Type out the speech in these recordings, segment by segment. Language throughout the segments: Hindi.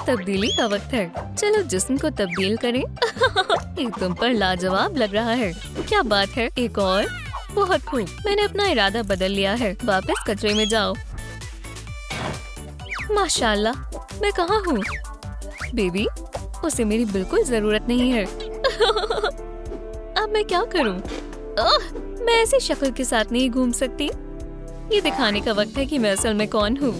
तब्दीली का वक्त है, चलो जिस्म को तब्दील करें। ये तुम पर लाजवाब लग रहा है। क्या बात है, एक और। बहुत खूब, मैंने अपना इरादा बदल लिया है। वापस कचरे में जाओ। माशाल्लाह, मैं कहाँ हूँ? बेबी, उसे मेरी बिल्कुल जरूरत नहीं है। अब मैं क्या करूँ? मैं ऐसी शक्ल के साथ नहीं घूम सकती। ये दिखाने का वक्त है कि मैं असल में कौन हूँ।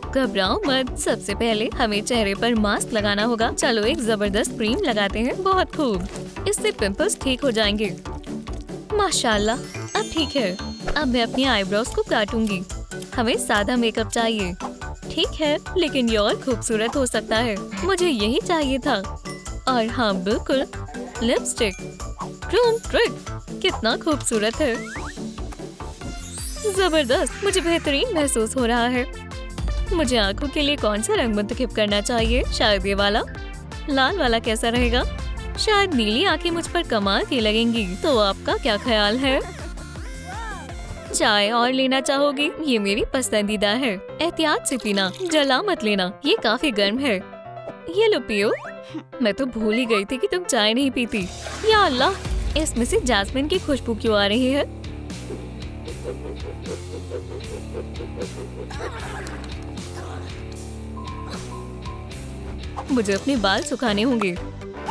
घबराओ मत, सबसे पहले हमें चेहरे पर मास्क लगाना होगा। चलो एक जबरदस्त क्रीम लगाते हैं। बहुत खूब, इससे पिंपल्स ठीक हो जाएंगे। माशाल्लाह, अब ठीक है। अब मैं अपनी आईब्रोज को काटूंगी। हमें सादा मेकअप चाहिए। ठीक है, लेकिन ये और खूबसूरत हो सकता है। मुझे यही चाहिए था। और हाँ बिल्कुल, लिपस्टिक। क्रीम ट्रिक कितना खूबसूरत है। जबरदस्त, मुझे बेहतरीन महसूस हो रहा है। मुझे आंखों के लिए कौन सा रंग मुंतखब करना चाहिए? शायद ये वाला। लाल वाला कैसा रहेगा? शायद नीली आंखें मुझ पर कमाल की लगेंगी। तो आपका क्या ख्याल है? चाय और लेना चाहोगी? ये मेरी पसंदीदा है। एहतियात से पीना, जला मत लेना, ये काफी गर्म है। ये लो पियो। मैं तो भूल ही गई थी कि तुम चाय नहीं पीती। या अल्लाह, इसमें से जैस्मिन की खुशबू क्यों आ रही है? मुझे अपने बाल सुखाने होंगे।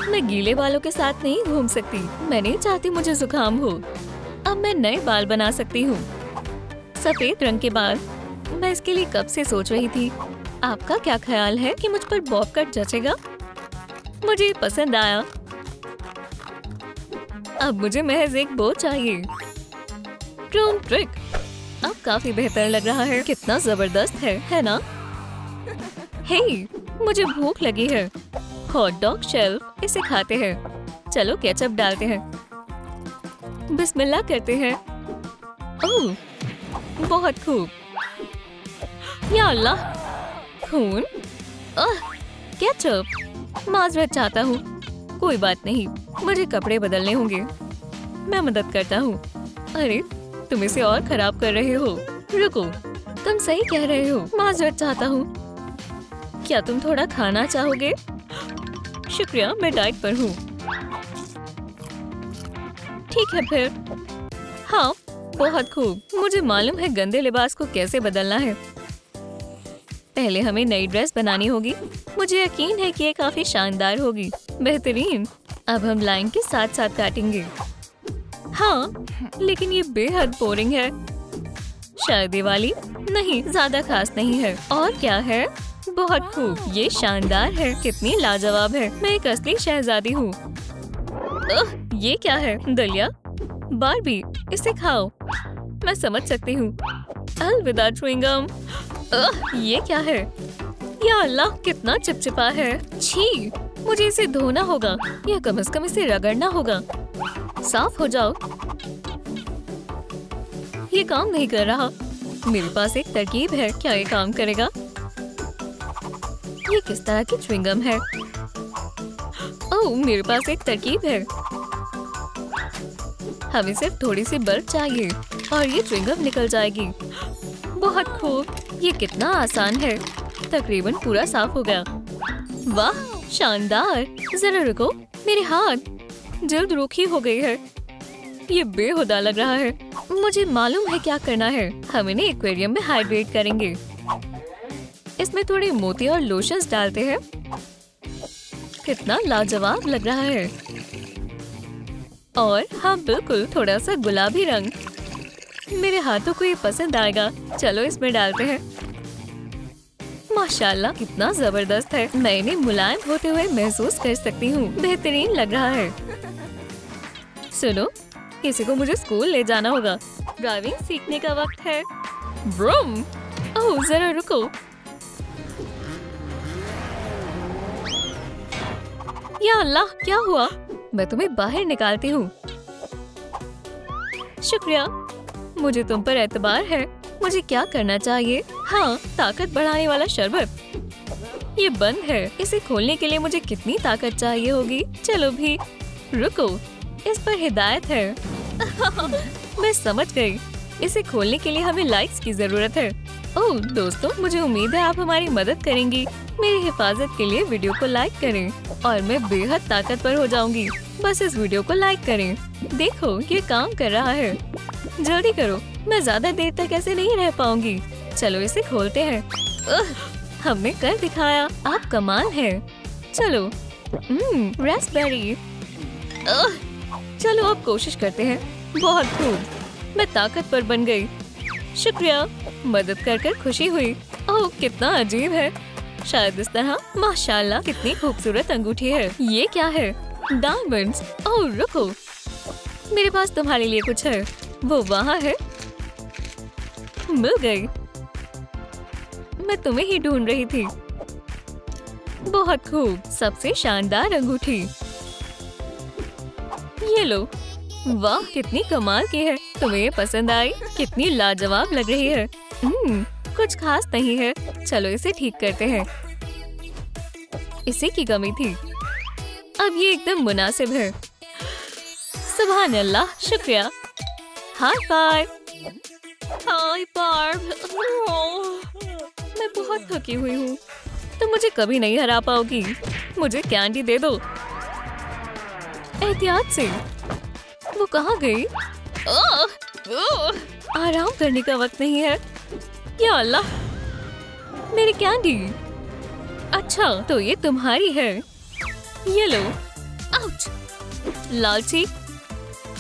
मैं गीले बालों के साथ नहीं घूम सकती। मैं नहीं चाहती मुझे जुकाम हो। अब मैं नए बाल बना सकती हूँ, सफेद रंग के बाल। मैं इसके लिए कब से सोच रही थी। आपका क्या ख्याल है कि मुझ पर बॉब कट जचेगा? मुझे पसंद आया। अब मुझे महज एक बो चाहिए। क्रीम ट्रिक अब काफी बेहतर लग रहा है। कितना जबरदस्त है ना? हे, मुझे भूख लगी है। हॉट डॉग शेल्फ, इसे खाते हैं। चलो केचप डालते हैं। बिस्मिल्लाह करते हैं। ओह, बहुत खूब। या अल्लाह, खून। केचप। माजरत चाहता हूँ। कोई बात नहीं, मुझे कपड़े बदलने होंगे। मैं मदद करता हूँ। अरे, तुम इसे और खराब कर रहे हो। रुको, तुम सही कह रहे हो। माजरत चाहता हूँ। क्या तुम थोड़ा खाना चाहोगे? शुक्रिया, मैं डाइट पर हूँ। ठीक है फिर। हाँ, बहुत खूब। मुझे मालूम है गंदे लिबास को कैसे बदलना है। पहले हमें नई ड्रेस बनानी होगी। मुझे यकीन है कि ये काफी शानदार होगी। बेहतरीन। अब हम लाइन के साथ साथ काटेंगे। हाँ, लेकिन ये बेहद बोरिंग है। शायद ये वाली? नहीं, ज्यादा खास नहीं है। और क्या है? बहुत खूब, ये शानदार है। कितनी लाजवाब है। मैं एक असली शहजादी हूँ। ये क्या है? दलिया? बारबी, इसे खाओ। मैं समझ सकती हूँ। अलविदा च्युइंगम। ये क्या है? या अल्लाह, कितना चिपचिपा है। छी, मुझे इसे धोना होगा या कम से कम इसे रगड़ना होगा। साफ हो जाओ। ये काम नहीं कर रहा। मेरे पास एक तरकीब है, क्या ये काम करेगा? ये किस तरह की च्युइंगम है? ओह, मेरे पास एक तरकीब है। हमें सिर्फ थोड़ी सी बर्फ चाहिए और ये च्युइंगम निकल जाएगी। बहुत खूब, ये कितना आसान है। तकरीबन पूरा साफ हो गया। वाह, शानदार। जरा रुको, मेरे हाथ। जल्द रूखी हो गई है। ये बेहुदा लग रहा है। मुझे मालूम है क्या करना है। हम इन्हें एक्वेरियम में हाइड्रेट करेंगे। इसमें थोड़े मोती और लोशंस डालते हैं। कितना लाजवाब लग रहा है। और हाँ बिल्कुल, थोड़ा सा गुलाबी रंग। मेरे हाथों को ये पसंद आएगा। चलो इसमें डालते हैं। माशाल्लाह, कितना जबरदस्त है। मैं इन्हें मुलायम होते हुए महसूस कर सकती हूँ। बेहतरीन लग रहा है। सुनो, किसी को मुझे स्कूल ले जाना होगा। ड्राइविंग सीखने का वक्त है। ब्रूम। ओह, जरा रुको। या अल्लाह, क्या हुआ? मैं तुम्हें बाहर निकालती हूँ। शुक्रिया, मुझे तुम पर एतबार है। मुझे क्या करना चाहिए? हाँ, ताकत बढ़ाने वाला शरबत। ये बंद है। इसे खोलने के लिए मुझे कितनी ताकत चाहिए होगी? चलो भी, रुको, इस पर हिदायत है। मैं समझ गई। इसे खोलने के लिए हमें लाइक्स की जरूरत है। ओह दोस्तों, मुझे उम्मीद है आप हमारी मदद करेंगी। मेरी हिफाजत के लिए वीडियो को लाइक करें और मैं बेहद ताकतवर हो जाऊंगी। बस इस वीडियो को लाइक करें। देखो ये काम कर रहा है। जल्दी करो, मैं ज्यादा देर तक ऐसे नहीं रह पाऊंगी। चलो इसे खोलते हैं। हमने कर दिखाया, आप कमाल है। चलो रास्पबेरी। चलो अब कोशिश करते हैं। बहुत खूब, मैं ताकतवर बन गई। शुक्रिया, मदद कर खुशी हुई। ओह कितना अजीब है। शायद इस तरह। माशाल्लाह कितनी खूबसूरत अंगूठी है। ये क्या है? डायमंड्स। ओह रुको, मेरे पास तुम्हारे लिए कुछ है। वो वहाँ है। मिल गई। मैं तुम्हें ही ढूंढ रही थी। बहुत खूब, सबसे शानदार अंगूठी। ये लो। वाह कितनी कमाल की है। तुम्हें ये पसंद आई? कितनी लाजवाब लग रही है। कुछ खास नहीं है। चलो इसे ठीक करते हैं। इसी की कमी थी। अब ये एकदम मुनासिब है। सुभान अल्लाह, शुक्रिया। High five. Hi Barb. मैं बहुत थकी हुई हूँ। तुम मुझे कभी नहीं हरा पाओगी। मुझे कैंडी दे दो। एहतियात से। वो कहाँ गई? आराम करने का वक्त नहीं है। या अल्लाह, मेरी कैंडी। अच्छा तो ये तुम्हारी है। ये लो। आउच। लालची।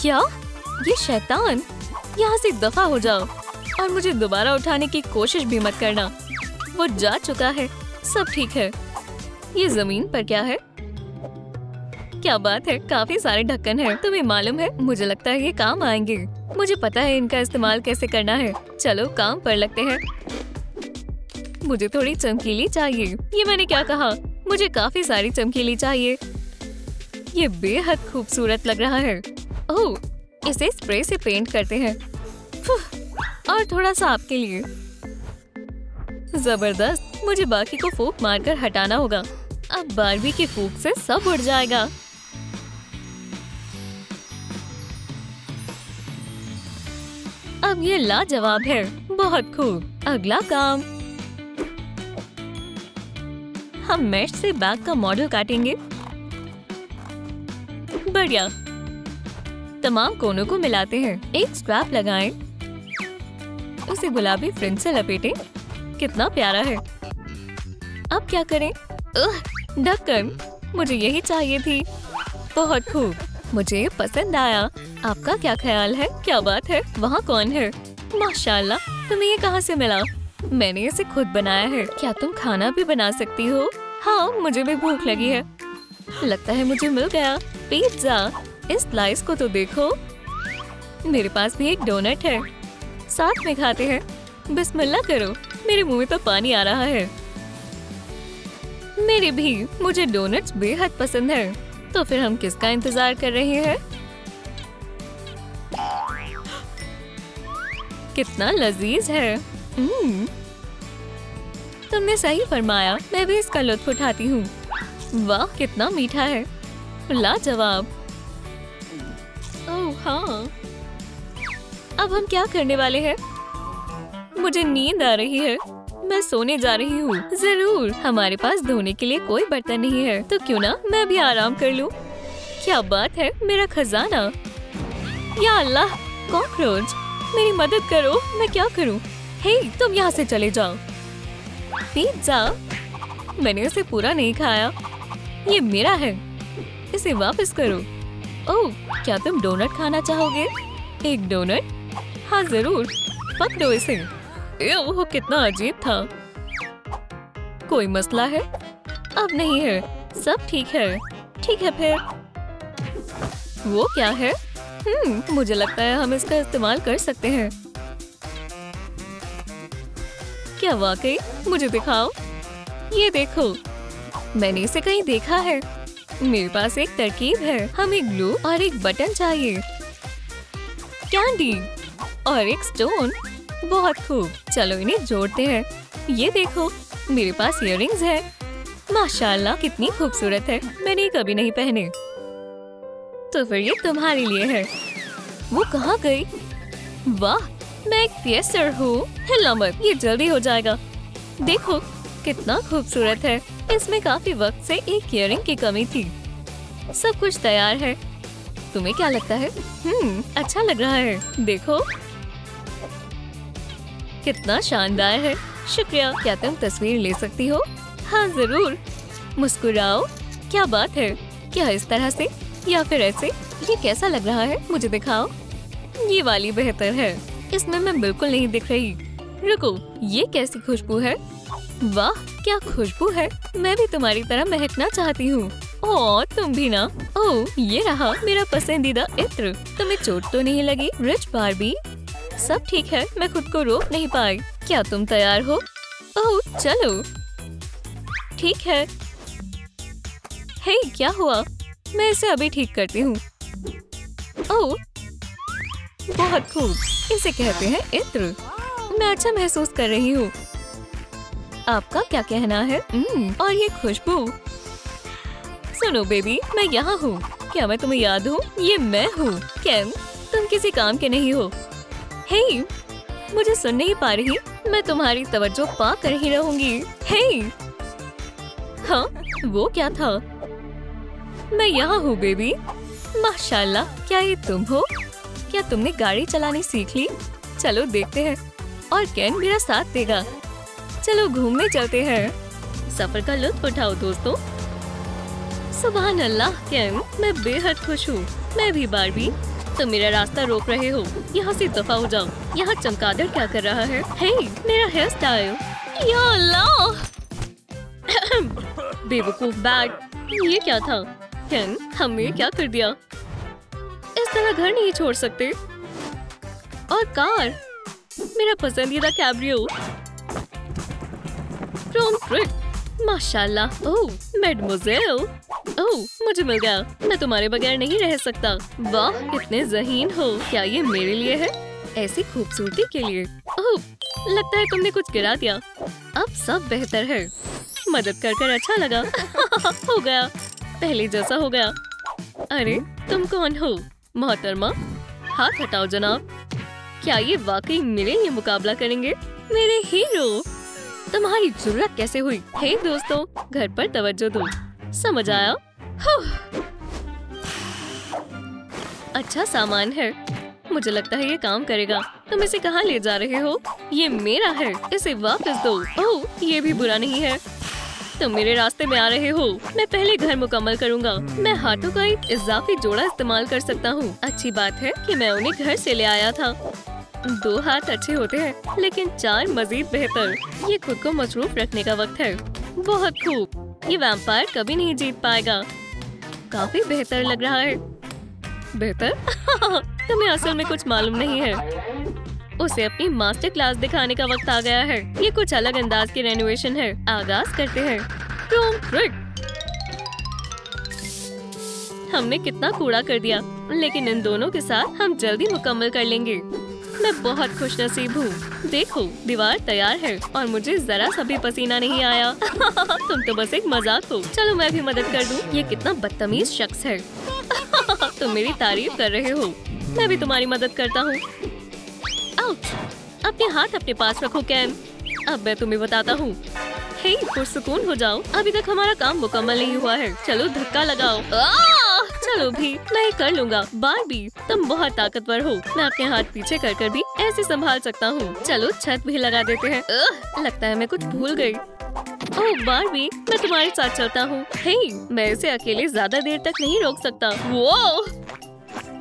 क्या? ये शैतान। यहाँ से दफा हो जाओ और मुझे दोबारा उठाने की कोशिश भी मत करना। वो जा चुका है। सब ठीक है। ये जमीन पर क्या है? क्या बात है, काफी सारे ढक्कन हैं। तुम्हें मालूम है, मुझे लगता है ये काम आएंगे। मुझे पता है इनका इस्तेमाल कैसे करना है। चलो काम पर लगते हैं। मुझे थोड़ी चमकीली चाहिए। ये मैंने क्या कहा? मुझे काफी सारी चमकीली चाहिए। ये बेहद खूबसूरत लग रहा है। ओह, इसे स्प्रे से पेंट करते हैं। और थोड़ा सा आपके लिए। जबरदस्त। मुझे बाकी को फूंक मारकर हटाना होगा। अब बारबी की फूंक से सब उड़ जाएगा। अब ये लाजवाब है। बहुत खूब। अगला काम। हम मेश से बैग का मॉडल काटेंगे। बढ़िया। तमाम कोनों को मिलाते हैं। एक स्ट्रैप लगाएं। उसे गुलाबी फ्रिंज से लपेटें। कितना प्यारा है। अब क्या करें? ढक्कन। मुझे यही चाहिए थी। बहुत खूब, मुझे पसंद आया। आपका क्या ख्याल है? क्या बात है? वहाँ कौन है? माशाल्लाह, तुम्हें ये कहाँ से मिला? मैंने इसे खुद बनाया है। क्या तुम खाना भी बना सकती हो? हाँ, मुझे भी भूख लगी है। लगता है मुझे मिल गया। पिज्जा। इस स्लाइस को तो देखो। मेरे पास भी एक डोनट है। साथ में खाते हैं। बिस्मिल्लाह करो। मेरे मुंह में तो पानी आ रहा है। मेरे भी। मुझे डोनट्स बेहद पसंद है। तो फिर हम किसका इंतजार कर रहे हैं? कितना लजीज है। तुमने सही फरमाया। मैं भी इसका लुत्फ उठाती हूँ। वाह कितना मीठा है। लाजवाब। ओह हाँ। अब हम क्या करने वाले हैं? मुझे नींद आ रही है। मैं सोने जा रही हूँ। जरूर। हमारे पास धोने के लिए कोई बर्तन नहीं है, तो क्यों ना मैं भी आराम कर लूँ। क्या बात है, मेरा खजाना। या अल्लाह, कॉकरोच। मेरी मदद करो। मैं क्या करूँ? हे, तुम यहाँ से चले जाओ। पिज्जा। मैंने उसे पूरा नहीं खाया। ये मेरा है। इसे वापस करो। ओह, क्या तुम डोनट खाना चाहोगे? एक डोनट? हाँ जरूर। पकड़ो इसे। ओह, कितना अजीब था। कोई मसला है? अब नहीं है। सब ठीक है। ठीक है फिर। वो क्या है? मुझे लगता है हम इसका इस्तेमाल कर सकते हैं। क्या वाकई? मुझे दिखाओ। ये देखो, मैंने इसे कहीं देखा है। मेरे पास एक तरकीब है। हमें ग्लू और एक बटन चाहिए। कैंडी और एक स्टोन। बहुत खूब। चलो इन्हें जोड़ते हैं। ये देखो, मेरे पास इयररिंग्स है। माशाल्लाह कितनी खूबसूरत है। मैंने ये कभी नहीं पहने। तो फिर ये तुम्हारे लिए है। वो कहाँ गई? वाह, मैं एक पियसर हूँ। हिला मत, ये जल्दी हो जाएगा। देखो कितना खूबसूरत है। इसमें काफी वक्त से एक इयररिंग की कमी थी। सब कुछ तैयार है। तुम्हें क्या लगता है? अच्छा लग रहा है। देखो कितना शानदार है। शुक्रिया। क्या तुम तस्वीर ले सकती हो? हाँ जरूर। मुस्कुराओ। क्या बात है। क्या इस तरह से या फिर ऐसे? ये कैसा लग रहा है? मुझे दिखाओ। ये वाली बेहतर है। इसमें मैं बिल्कुल नहीं दिख रही। रुको, ये कैसी खुशबू है? वाह क्या खुशबू है। मैं भी तुम्हारी तरह महकना चाहती हूँ। ओह तुम भी ना। ओह ये रहा मेरा पसंदीदा इत्र। तुम्हें चोट तो नहीं लगी रिच बार्बी? सब ठीक है, मैं खुद को रोक नहीं पाई। क्या तुम तैयार हो? ओह चलो। ठीक है। हे क्या हुआ? मैं इसे अभी ठीक करती हूँ। ओह बहुत खूब। इसे कहते हैं इत्र। मैं अच्छा महसूस कर रही हूँ। आपका क्या कहना है? और ये खुशबू। सुनो बेबी, मैं यहाँ हूँ। क्या मैं तुम्हें याद हूँ? ये मैं हूँ केन। तुम किसी काम के नहीं हो। हे मुझे सुन नहीं पा रही? मैं तुम्हारी तवज्जो पा कर ही रहूंगी। हे हाँ वो क्या था? मैं यहाँ हूँ बेबी। माशाल्लाह, क्या ये तुम हो? क्या तुमने गाड़ी चलानी सीख ली? चलो देखते हैं। और केन मेरा साथ देगा। चलो घूमने चलते हैं। सफर का लुत्फ उठाओ दोस्तों। सुभान अल्लाह केन, मैं बेहद खुश हूँ। मैं भी बार्बी। तुम मेरा रास्ता रोक रहे हो। यहाँ से दफा हो जाओ। यहाँ चमगादड़ क्या कर रहा है? हे मेरा हेयर स्टाइल। या अल्लाह बेवकूफ बैग। ये क्या था? केन हमने क्या कर दिया? इस तरह घर नहीं छोड़ सकते। और कार, मेरा पसंदीदा कैब्रियो। Chrome trick. माशाल्लाह। ओह मैडमोजेल। ओह मुझे मिल गया। मैं तुम्हारे बगैर नहीं रह सकता। वाह कितने ज़हीन हो। क्या ये मेरे लिए है? ऐसी खूबसूरती के लिए। ओह लगता है तुमने कुछ गिरा दिया। अब सब बेहतर है। मदद कर अच्छा लगा। हो गया, पहले जैसा हो गया। अरे तुम कौन हो? मोहतरमा। हाथ हटाओ जनाब। क्या ये वाकई मेरे लिए मुकाबला करेंगे? मेरे हीरो। तुम्हारी जरूरत कैसे हुई? हे दोस्तों, घर पर तवज्जो दो। समझ आया? अच्छा सामान है। मुझे लगता है ये काम करेगा। तुम इसे कहाँ ले जा रहे हो? ये मेरा है, इसे वापस दो। ओह ये भी बुरा नहीं है। तुम मेरे रास्ते में आ रहे हो। मैं पहले घर मुकम्मल करूँगा। मैं हाथों का एक इजाफी जोड़ा इस्तेमाल कर सकता हूँ। अच्छी बात है कि मैं उन्हें घर से ले आया था। 2 हाथ अच्छे होते हैं, लेकिन 4 मजीद बेहतर। ये खुद को मसरूफ रखने का वक्त है। बहुत खूब। ये वैम्पायर कभी नहीं जीत पाएगा। काफी बेहतर लग रहा है। बेहतर? तुम्हें असल में कुछ मालूम नहीं है। उसे अपनी मास्टर क्लास दिखाने का वक्त आ गया है। ये कुछ अलग अंदाज की रेनोवेशन है। आगाज करते हैं। Chrome trick. हमने कितना कूड़ा कर दिया, लेकिन इन दोनों के साथ हम जल्दी मुकम्मल कर लेंगे। मैं बहुत खुशनसीब हूँ। देखो दीवार तैयार है और मुझे जरा सा भी पसीना नहीं आया। तुम तो बस एक मजाक हो। चलो मैं भी मदद कर दूँ। ये कितना बदतमीज शख्स है। तुम मेरी तारीफ कर रहे हो। मैं भी तुम्हारी मदद करता हूँ। आउच! अपने हाथ अपने पास रखो कैन। अब मैं तुम्हें बताता हूँ। हे पुरसुकून हो जाओ। अभी तक हमारा काम मुकम्मल नहीं हुआ है। चलो धक्का लगाओ। चलो भी, मैं कर लूँगा। बार्बी तुम बहुत ताकतवर हो। मैं अपने हाथ पीछे कर भी ऐसे संभाल सकता हूँ। चलो छत भी लगा देते हैं। लगता है मैं कुछ भूल गई। ओह बार्बी, मैं तुम्हारे साथ चलता हूँ। हे मैं इसे अकेले ज्यादा देर तक नहीं रोक सकता। वो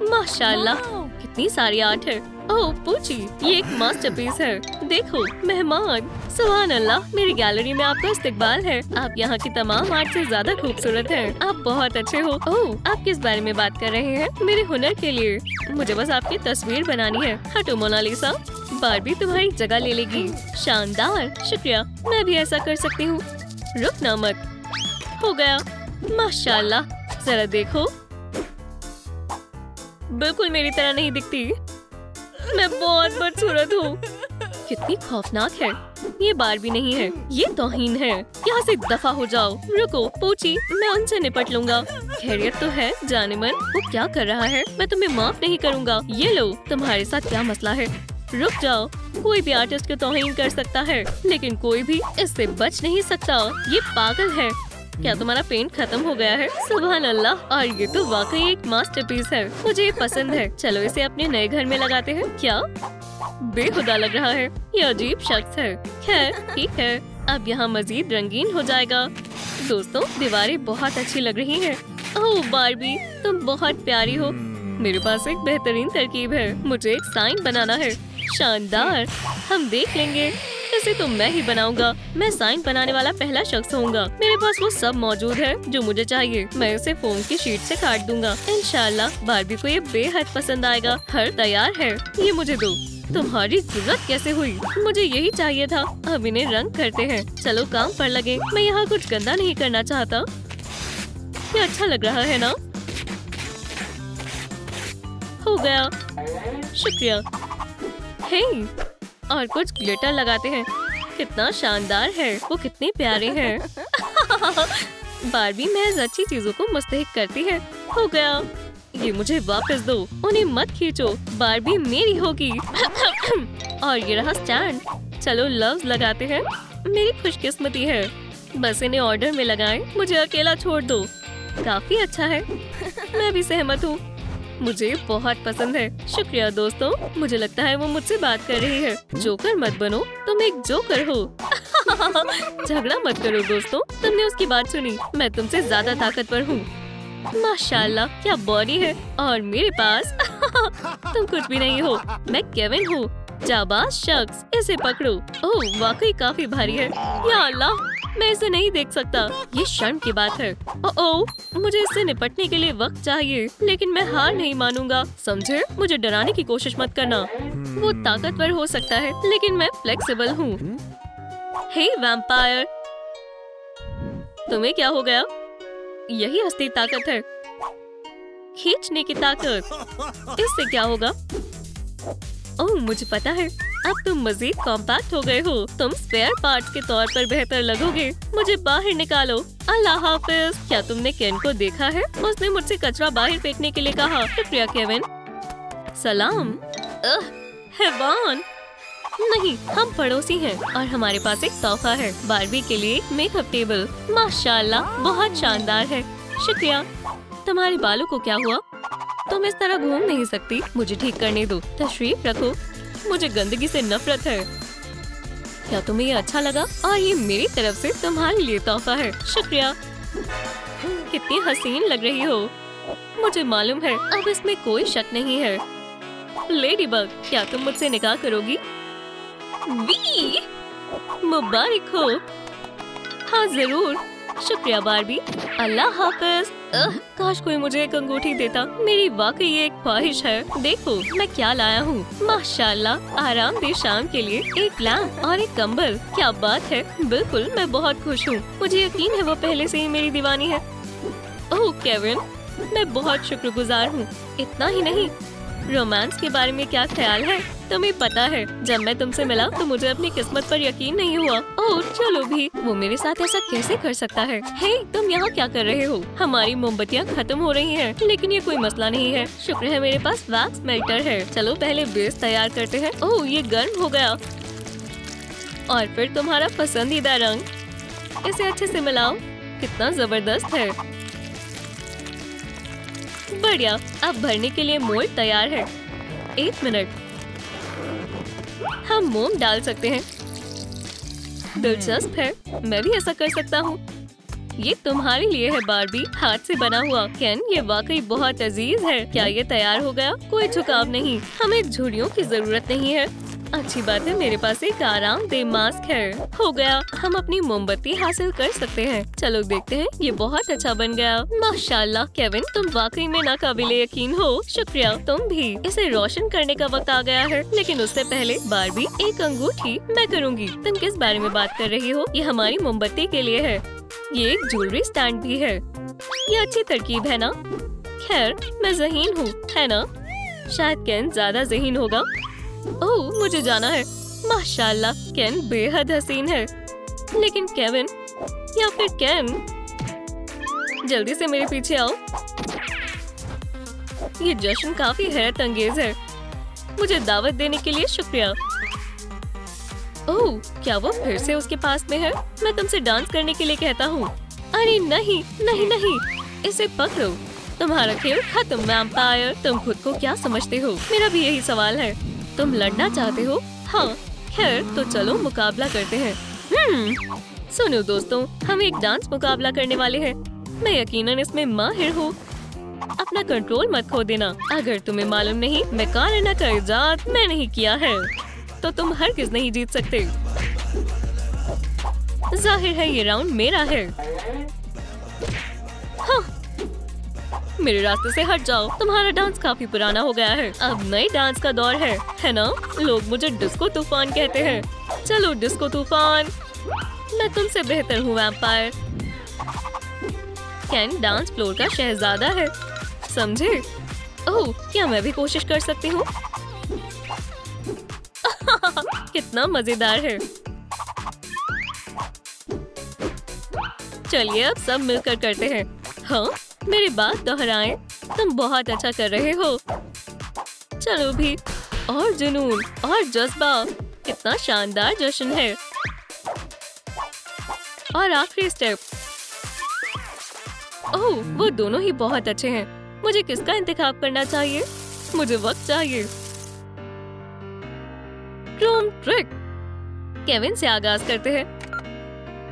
माशाल्लाह कितनी सारी आर्ट है। ओह पूची, ये एक मास्टरपीस है। देखो मेहमान। सुभान अल्लाह, मेरी गैलरी में आपका इस्तकबाल है। आप यहाँ की तमाम आर्ट से ज्यादा खूबसूरत हैं। आप बहुत अच्छे हो। ओह आप किस बारे में बात कर रहे हैं? मेरे हुनर के लिए। मुझे बस आपकी तस्वीर बनानी है। हटो मोनालिसा। बार्बी तुम्हारी जगह ले लेगी। शानदार, शुक्रिया। मैं भी ऐसा कर सकती हूँ। रुक ना मत। हो गया। माशाल्लाह, जरा देखो। बिल्कुल मेरी तरह नहीं दिखती। मैं बहुत बदसूरत हूँ। कितनी खौफनाक है। ये बार्बी नहीं है, ये तौहीन है। यहाँ से दफा हो जाओ। रुको पूची, मैं उनसे निपट लूंगा। खैरियत तो है जानेमन? वो क्या कर रहा है? मैं तुम्हें माफ नहीं करूँगा। ये लो, तुम्हारे साथ क्या मसला है? रुक जाओ, कोई भी आर्टिस्ट को तौहीन कर सकता है, लेकिन कोई भी इससे बच नहीं सकता। ये पागल है। क्या तुम्हारा पेंट खत्म हो गया है? सुभान अल्लाह, और ये तो वाकई एक मास्टरपीस है। मुझे ये पसंद है। चलो इसे अपने नए घर में लगाते हैं। क्या बेहुदा लग रहा है। ये अजीब शख्स है। खैर ठीक है, अब यहाँ मजीद रंगीन हो जाएगा। दोस्तों, दीवारें बहुत अच्छी लग रही हैं। ओह बार्बी, तुम बहुत प्यारी हो। मेरे पास एक बेहतरीन तरकीब है। मुझे एक साइन बनाना है। शानदार, हम देख लेंगे। इसे तो मैं ही बनाऊंगा। मैं साइन बनाने वाला पहला शख्स होऊंगा। मेरे पास वो सब मौजूद है जो मुझे चाहिए। मैं इसे फोम की शीट से काट दूंगा। इंशाल्लाह बार्बी को ये बेहद पसंद आएगा। हर तैयार है, ये मुझे दो। तुम्हारी जुर्रत कैसे हुई? मुझे यही चाहिए था। अब इन्हें रंग करते हैं। चलो काम पर लगे। मैं यहाँ कुछ गंदा नहीं करना चाहता। ये अच्छा लग रहा है ना? हो गया, शुक्रिया। हे, और कुछ ग्लिटर लगाते हैं। कितना शानदार है। वो कितने प्यारे हैं। बार्बी महज अच्छी चीजों को मुस्तहिक करती है। हो गया, ये मुझे वापस दो। उन्हें मत खींचो, बार्बी मेरी होगी। और ये रहा स्टैंड। चलो लव्स लगाते हैं। मेरी खुशकिस्मती है। बस इन्हें ऑर्डर में लगाएं। मुझे अकेला छोड़ दो। काफी अच्छा है। मैं भी सहमत हूँ। मुझे बहुत पसंद है। शुक्रिया दोस्तों। मुझे लगता है वो मुझसे बात कर रही है। जोकर मत बनो, तुम एक जोकर हो। झगड़ा मत करो दोस्तों। तुमने उसकी बात सुनी। मैं तुमसे ज्यादा ताकतवर हूँ। माशाल्लाह, क्या बॉडी है। और मेरे पास तुम कुछ भी नहीं हो। मैं केविन हूँ, जाबाज शख्स। इसे पकड़ो। ओह वाकई काफी भारी है। या अल्लाह, मैं इसे नहीं देख सकता। ये शर्म की बात है। ओह, मुझे इससे निपटने के लिए वक्त चाहिए, लेकिन मैं हार नहीं मानूंगा। समझे? मुझे डराने की कोशिश मत करना। वो ताकतवर हो सकता है, लेकिन मैं फ्लेक्सिबल हूँ। हे वैम्पायर, तुम्हें क्या हो गया? यही असली ताकत है, खींचने की ताकत। इससे क्या होगा? ओह मुझे पता है। अब तुम मजीद कॉम्पैक्ट हो गए हो। तुम स्पेयर पार्ट्स के तौर पर बेहतर लगोगे। मुझे बाहर निकालो। अल्लाह हाफिज। क्या तुमने केन को देखा है? उसने मुझसे कचरा बाहर फेंकने के लिए कहा। शुक्रिया केविन। सलाम। हैवान। नहीं, हम पड़ोसी हैं और हमारे पास एक तोहफा है। बार्बी के लिए मेकअप टेबल। माशाल्लाह, बहुत शानदार है। शुक्रिया। तुम्हारे बालों को क्या हुआ? तुम इस तरह घूम नहीं सकती। मुझे ठीक करने दो। तशरीफ रखो। मुझे गंदगी से नफरत है। क्या तुम्हें ये अच्छा लगा? और ये मेरी तरफ से तुम्हारे लिए तोहफा है। शुक्रिया। कितनी हसीन लग रही हो। मुझे मालूम है, अब इसमें कोई शक नहीं है। लेडीबग, क्या तुम मुझसे निकाह करोगी? वी, मुबारक हो। हाँ जरूर। शुक्रिया बार्बी। अल्लाह हाफिज। काश कोई मुझे एक अंगूठी देता। मेरी वाकई ये एक ख्वाहिश है। देखो मैं क्या लाया हूँ। माशाल्लाह, आरामदेह शाम के लिए एक लैम्प और एक कंबल। क्या बात है। बिल्कुल, मैं बहुत खुश हूँ। मुझे यकीन है वो पहले से ही मेरी दीवानी है। ओह केविन, मैं बहुत शुक्रगुजार हूँ। इतना ही नहीं, रोमांस के बारे में क्या ख्याल है? तुम्हें पता है, जब मैं तुमसे मिला तो मुझे अपनी किस्मत पर यकीन नहीं हुआ। ओह चलो भी, वो मेरे साथ ऐसा कैसे कर सकता है? हे, तुम यहाँ क्या कर रहे हो? हमारी मोमबत्तियाँ खत्म हो रही हैं, लेकिन ये कोई मसला नहीं है। शुक्र है मेरे पास वैक्स मेल्टर है। चलो पहले बेस तैयार करते हैं। ओह ये गर्म हो गया। और फिर तुम्हारा पसंदीदा रंग। इसे अच्छे से मिलाओ। कितना जबरदस्त है। बढ़िया। अब भरने के लिए मोल्ड तैयार है। 1 मिनट, हम मोम डाल सकते हैं। दिलचस्प है, मैं भी ऐसा कर सकता हूँ। ये तुम्हारे लिए है बार्बी, हाथ से बना हुआ। केन, ये वाकई बहुत अजीज है। क्या ये तैयार हो गया? कोई झुकाव नहीं। हमें झुर्रियों की जरूरत नहीं है। अच्छी बात है, मेरे पास एक आरामदेह मास्क है। हो गया, हम अपनी मोमबत्ती हासिल कर सकते हैं। चलो देखते हैं। ये बहुत अच्छा बन गया। माशाल्लाह केविन, तुम वाकई में नाकाबिले यकीन हो। शुक्रिया। तुम भी। इसे रोशन करने का वक्त आ गया है, लेकिन उससे पहले बार्बी, एक अंगूठी मैं करूँगी। तुम किस बारे में बात कर रही हो? ये हमारी मोमबत्ती के लिए है। ये एक ज्वेलरी स्टैंड भी है। ये अच्छी तरकीब है ना? खैर, मैं ज़हीन हूँ, है ना? शायद केन ज्यादा ज़हीन होगा। ओह मुझे जाना है। माशाल्लाह, केन बेहद हसीन है। लेकिन केविन या फिर केन, जल्दी से मेरे पीछे आओ। ये जश्न काफी हैरत अंगेज है। मुझे दावत देने के लिए शुक्रिया। ओह, क्या वो फिर से उसके पास में है? मैं तुमसे डांस करने के लिए कहता हूँ। अरे नहीं नहीं नहीं, इसे पकड़ो। तुम्हारा खेल खत्म वैम्पायर। तुम खुद को क्या समझते हो? मेरा भी यही सवाल है। तुम लड़ना चाहते हो? हाँ, खैर तो चलो मुकाबला करते हैं। सुनो दोस्तों, हम एक डांस मुकाबला करने वाले हैं। मैं यकीनन इसमें माहिर हूँ। अपना कंट्रोल मत खो देना। अगर तुम्हें मालूम नहीं मैं कारिना का इजाद मैंने ही किया है, तो तुम हरगिज़ नहीं जीत सकते। जाहिर है ये राउंड मेरा है। हाँ, मेरे रास्ते से हट जाओ। तुम्हारा डांस काफी पुराना हो गया है। अब नए डांस का दौर है ना? लोग मुझे डिस्को तूफान कहते हैं। चलो डिस्को तूफान। मैं तुमसे बेहतर हूँ वैम्पायर। केन डांस फ्लोर का शहजादा है, समझे? ओह, क्या मैं भी कोशिश कर सकती हूँ? कितना मजेदार है। चलिए अब सब मिलकर करते हैं। हाँ, मेरी बात दोहराएं। तुम बहुत अच्छा कर रहे हो। चलो भी, और जुनून और जज्बा। कितना शानदार जश्न है। और आखिरी स्टेप। ओह, वो दोनों ही बहुत अच्छे हैं। मुझे किसका इंतखाब करना चाहिए? मुझे वक्त चाहिए। Room trick. केविन से आगाज करते हैं।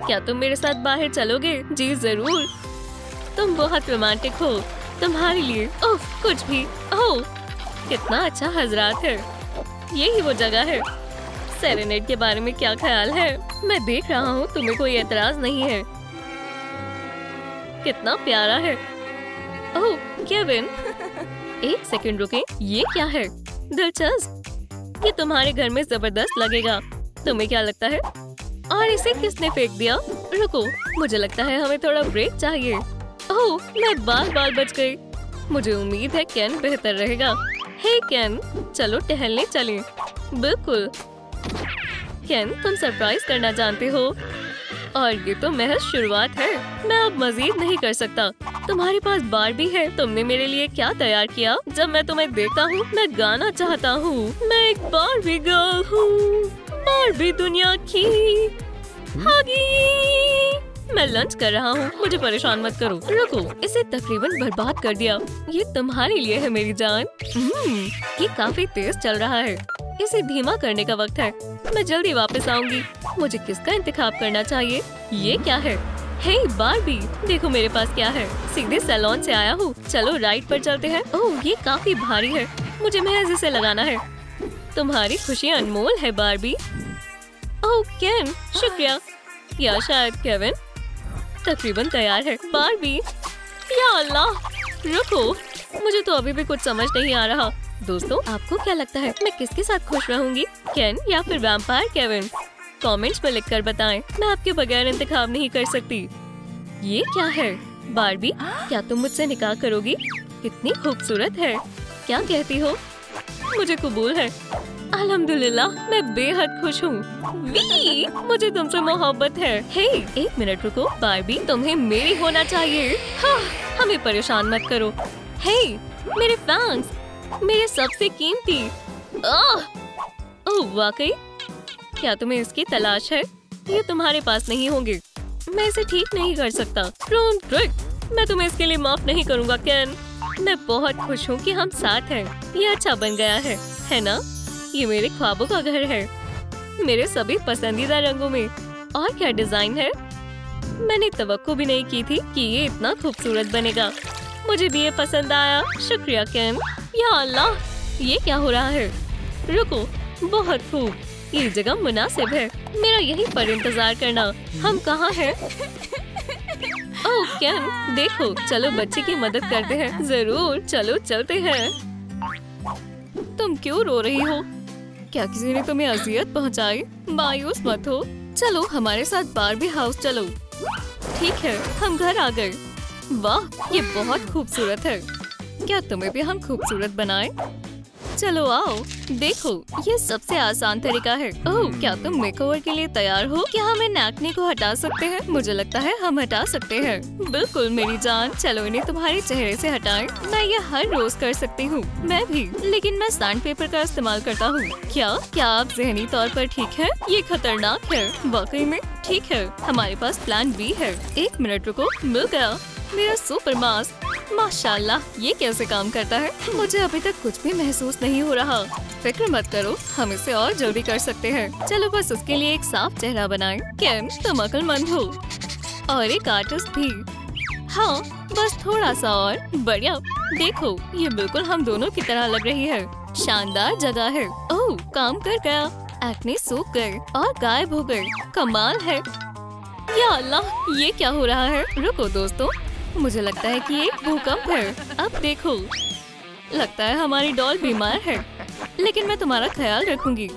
क्या तुम मेरे साथ बाहर चलोगे? जी जरूर। तुम बहुत रोमांटिक हो। तुम्हारे लिए ओह कुछ भी। ओह, कितना अच्छा हजरात है। यही वो जगह है। सेरेनेड के बारे में क्या ख्याल है? मैं देख रहा हूँ तुम्हें कोई एतराज नहीं है। कितना प्यारा है। ओह केविन, एक सेकंड रुके। ये क्या है? दिलचस्प। ये तुम्हारे घर में जबरदस्त लगेगा। तुम्हें क्या लगता है? और इसे किसने फेंक दिया? रुको, मुझे लगता है हमें थोड़ा ब्रेक चाहिए। ओह, मैं बाल बच गई। मुझे उम्मीद है केन बेहतर रहेगा। हे केन, चलो टहलने चलें। बिल्कुल। केन, तुम सरप्राइज करना जानते हो, और ये तो महज शुरुआत है। मैं अब मजीद नहीं कर सकता। तुम्हारे पास बारबी है। तुमने मेरे लिए क्या तैयार किया? जब मैं तुम्हें देखता हूँ मैं गाना चाहता हूँ। मैं एक बारबी गर्ल हूँ, बारबी दुनिया की हागी। मैं लंच कर रहा हूँ, मुझे परेशान मत करो। रुको, इसे तकरीबन बर्बाद कर दिया। ये तुम्हारे लिए है मेरी जान। ये काफी तेज चल रहा है। इसे धीमा करने का वक्त है। मैं जल्दी वापस आऊंगी। मुझे किसका इंतखाब करना चाहिए? ये क्या है? हे बारबी, देखो मेरे पास क्या है। सीधे सैलून से आया हूँ। चलो राइड पर चलते हैं। ओह, ये काफी भारी है। मुझे महज इसे लगाना है। तुम्हारी खुशी अनमोल है बारबी। ओह केन, शुक्रिया। या शायद केविन। तकरीबन तैयार है। बारबी, या अल्लाह, रुको, मुझे तो अभी भी कुछ समझ नहीं आ रहा। दोस्तों, आपको क्या लगता है मैं किसके साथ खुश रहूंगी? केन या फिर वैम्पायर केविन? कमेंट्स में लिखकर बताएं। मैं आपके बगैर इंतखाब नहीं कर सकती। ये क्या है? बारबी, क्या तुम मुझसे निकाह करोगी? इतनी खूबसूरत है। क्या कहती हो? मुझे कबूल है। अल्हम्दुलिल्लाह, मैं बेहद खुश हूँ। वी, मुझे तुमसे मोहब्बत है। हे, एक मिनट रुको। बारबी, तुम्हें मेरी होना चाहिए। हाँ, हमें परेशान मत करो। हे, मेरे फैंस, मेरे सबसे कीमती। ओह वाकई? क्या तुम्हें इसकी तलाश है? ये तुम्हारे पास नहीं होंगे। मैं इसे ठीक नहीं कर सकता। रूम ट्रिक, मैं तुम्हें इसके लिए माफ नहीं करूँगा केन। मैं बहुत खुश हूँ कि हम साथ हैं। ये अच्छा बन गया है ना? ये मेरे ख्वाबों का घर है, मेरे सभी पसंदीदा रंगों में। और क्या डिजाइन है? मैंने तवक्को भी नहीं की थी कि ये इतना खूबसूरत बनेगा। मुझे भी ये पसंद आया। शुक्रिया केन। या अल्लाह, ये क्या हो रहा है? रुको, बहुत खूब। ये जगह मुनासिब है। मेरा यहीं पर इंतजार करना। हम कहाँ हैं? ओह केन, देखो, चलो बच्चे की मदद करते हैं। जरूर, चलो चलते हैं। तुम क्यों रो रही हो? क्या किसी ने तुम्हें अजियत पहुंचाई? मायूस मत हो। चलो हमारे साथ बारबी हाउस चलो। ठीक है, हम घर आ गए। वाह, ये बहुत खूबसूरत है। क्या तुम्हें भी हम खूबसूरत बनाएं? चलो आओ, देखो ये सबसे आसान तरीका है। ओह, क्या तुम मेकओवर के लिए तैयार हो? क्या हम इन एक्ने को हटा सकते हैं? मुझे लगता है हम हटा सकते हैं। बिल्कुल मेरी जान, चलो इन्हें तुम्हारे चेहरे से हटाएं। मैं ये हर रोज कर सकती हूँ। मैं भी, लेकिन मैं सैंड पेपर का इस्तेमाल करता हूँ। क्या आप ज़हनी तौर पर ठीक है? ये खतरनाक है। वाकई में ठीक है, हमारे पास प्लान बी है। 1 मिनट रुको, मिल गया मेरा सुपर मास्क। माशाल्लाह, ये कैसे काम करता है? मुझे अभी तक कुछ भी महसूस नहीं हो रहा। फिक्र मत करो, हम इसे और जल्दी कर सकते हैं। चलो बस उसके लिए एक साफ चेहरा बनाएं। केन, तुम अक्लमंद हो और एक आर्टिस्ट भी। हाँ, बस थोड़ा सा और। बढ़िया, देखो ये बिल्कुल हम दोनों की तरह लग रही है। शानदार जगह है। ओह, काम कर गया। एक्ने सूख गए और गायब हो गए। कमाल है। या अल्लाह, ये क्या हो रहा है? रुको दोस्तों, मुझे लगता है कि एक भूकंप है। अब देखो, लगता है हमारी डॉल बीमार है, लेकिन मैं तुम्हारा ख्याल रखूंगी।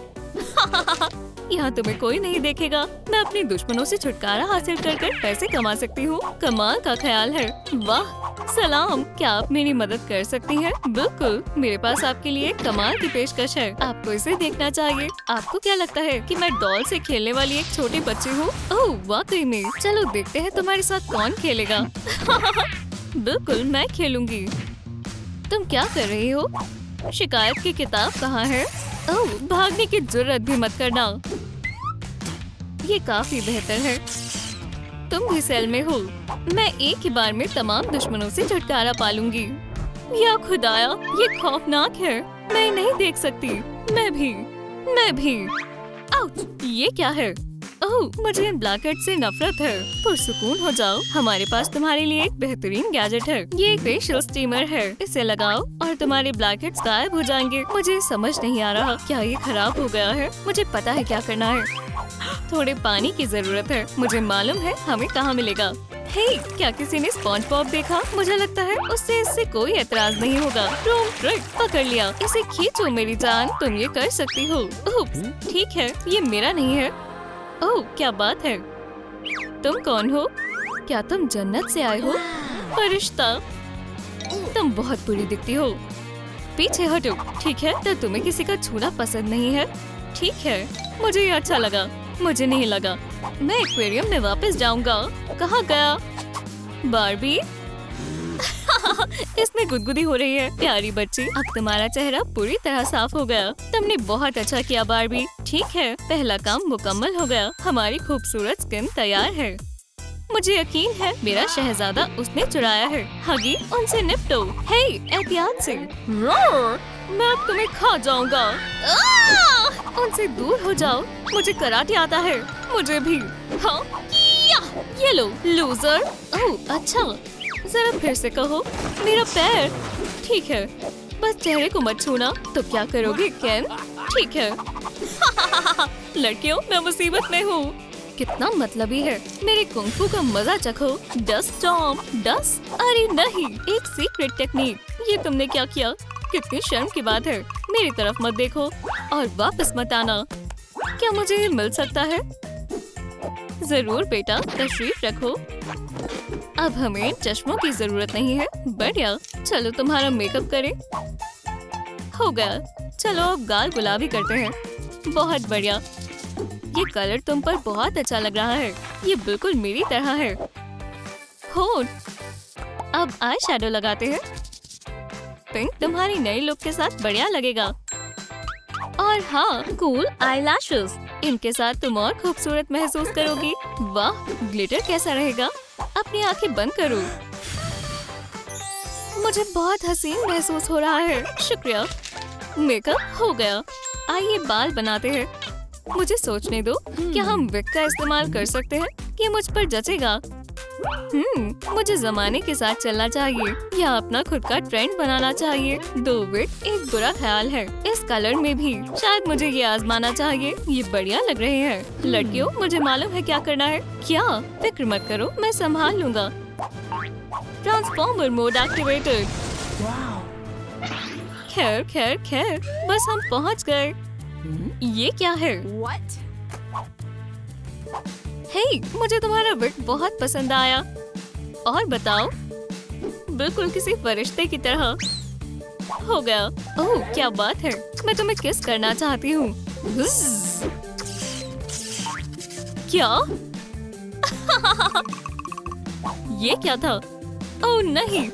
यहाँ तुम्हें कोई नहीं देखेगा। मैं अपने दुश्मनों से छुटकारा हासिल कर पैसे कमा सकती हूँ। कमाल का ख्याल है। वाह, सलाम, क्या आप मेरी मदद कर सकती हैं? बिल्कुल, मेरे पास आपके लिए एक कमाल की पेशकश है। आपको इसे देखना चाहिए। आपको क्या लगता है कि मैं डॉल से खेलने वाली एक छोटी बच्ची हूँ? ओह वाकई में। चलो देखते हैं तुम्हारे साथ कौन खेलेगा। बिल्कुल, मैं खेलूंगी। तुम क्या कर रही हो? शिकायत की किताब कहाँ है? ओह, भागने की जुर्रत भी मत करना। ये काफी बेहतर है। तुम भी सेल में हो। मैं एक ही बार में तमाम दुश्मनों से छुटकारा पालूंगी। या खुदाया, ये खौफनाक है। मैं नहीं देख सकती। मैं भी। आउच, ये क्या है? ओह, मुझे इन ब्लैकेट से नफरत है। पुरसुकून हो जाओ, हमारे पास तुम्हारे लिए एक बेहतरीन गैजेट है। ये एक फेशियल स्टीमर है। इसे लगाओ और तुम्हारे ब्लैकेट्स गायब हो जाएंगे। मुझे समझ नहीं आ रहा, क्या ये खराब हो गया है? मुझे पता है क्या करना है। थोड़े पानी की जरूरत है। मुझे मालूम है हमें कहाँ मिलेगा। हे, क्या किसी ने स्पॉन्ज बॉब देखा? मुझे लगता है इससे कोई एतराज नहीं होगा। रूम ट्रिक पकड़ लिया। इसे खींचो मेरी जान, तुम ये कर सकती हो। उप्स, ठीक है, ये मेरा नहीं है। ओह, क्या बात है? तुम कौन हो? क्या तुम जन्नत से आए हो? फरिश्ता, तुम बहुत बुरी दिखती हो। पीछे हटो। ठीक है, तो तुम्हें किसी का छूना पसंद नहीं है। ठीक है, मुझे ये अच्छा लगा। मुझे नहीं लगा। मैं एक्वेरियम में वापस जाऊंगा। कहाँ गया बार्बी? इसमें गुदगुदी हो रही है। प्यारी बच्ची, अब तुम्हारा चेहरा पूरी तरह साफ हो गया। तुमने बहुत अच्छा किया बार्बी। ठीक है, पहला काम मुकम्मल हो गया। हमारी खूबसूरत स्किन तैयार है। मुझे यकीन है मेरा शहजादा उसने चुराया है। हगी, उनसे निपटो। हे, एहतियात से। रोर, मैं अब तुम्हें खा जाऊंगा। उनसे दूर हो जाओ। मुझे कराटे आता है। मुझे भी। हाँ, ये लो लूजर। ओह अच्छा, जरा फिर से कहो। मेरा पैर। ठीक है, बस चेहरे को मत छूना। तो क्या करोगे केन? ठीक है। लड़कियों, मैं मुसीबत में हूँ। कितना मतलबी है। मेरे कुंफू का मजा चखो। Dust Tom. डस्ट? अरे नहीं, एक सीक्रेट टेक्निक। ये तुमने क्या किया? कितनी शर्म की बात है। मेरी तरफ मत देखो और वापस मत आना। क्या मुझे ये मिल सकता है? जरूर बेटा, तशरीफ रखो। अब हमें चश्मों की जरूरत नहीं है। बढ़िया, चलो तुम्हारा मेकअप करें। हो गया। चलो अब गाल गुलाबी करते हैं। बहुत बढ़िया। ये कलर तुम पर बहुत अच्छा लग रहा है। ये बिल्कुल मेरी तरह है। होठ। अब आई शैडो लगाते हैं। पिंक तुम्हारी नई लुक के साथ बढ़िया लगेगा। और हाँ, कूल आईलैशेस। इनके साथ तुम और खूबसूरत महसूस करोगी। वाह, ग्लिटर कैसा रहेगा? अपनी आंखें बंद करो। मुझे बहुत हसीन महसूस हो रहा है। शुक्रिया। मेकअप हो गया। आइए बाल बनाते हैं। मुझे सोचने दो, क्या हम विग का इस्तेमाल कर सकते हैं? ये मुझ पर जचेगा। मुझे जमाने के साथ चलना चाहिए या अपना खुद का ट्रेंड बनाना चाहिए। 2 विग एक बुरा ख्याल है। इस कलर में भी शायद मुझे ये आजमाना चाहिए। ये बढ़िया लग रहे हैं। लड़कियों, मुझे मालूम है क्या करना है। क्या? फिक्र मत करो, मैं संभाल लूंगा। Transformer mode activated. खैर खैर खैर, बस हम पहुंच गए। ये क्या है? हे, मुझे तुम्हारा विग बहुत पसंद आया। और बताओ। बिल्कुल किसी फरिश्ते की तरह। हो गया। ओह क्या बात है, मैं तुम्हें किस करना चाहती हूँ। क्या? ये क्या था? ओह नहीं,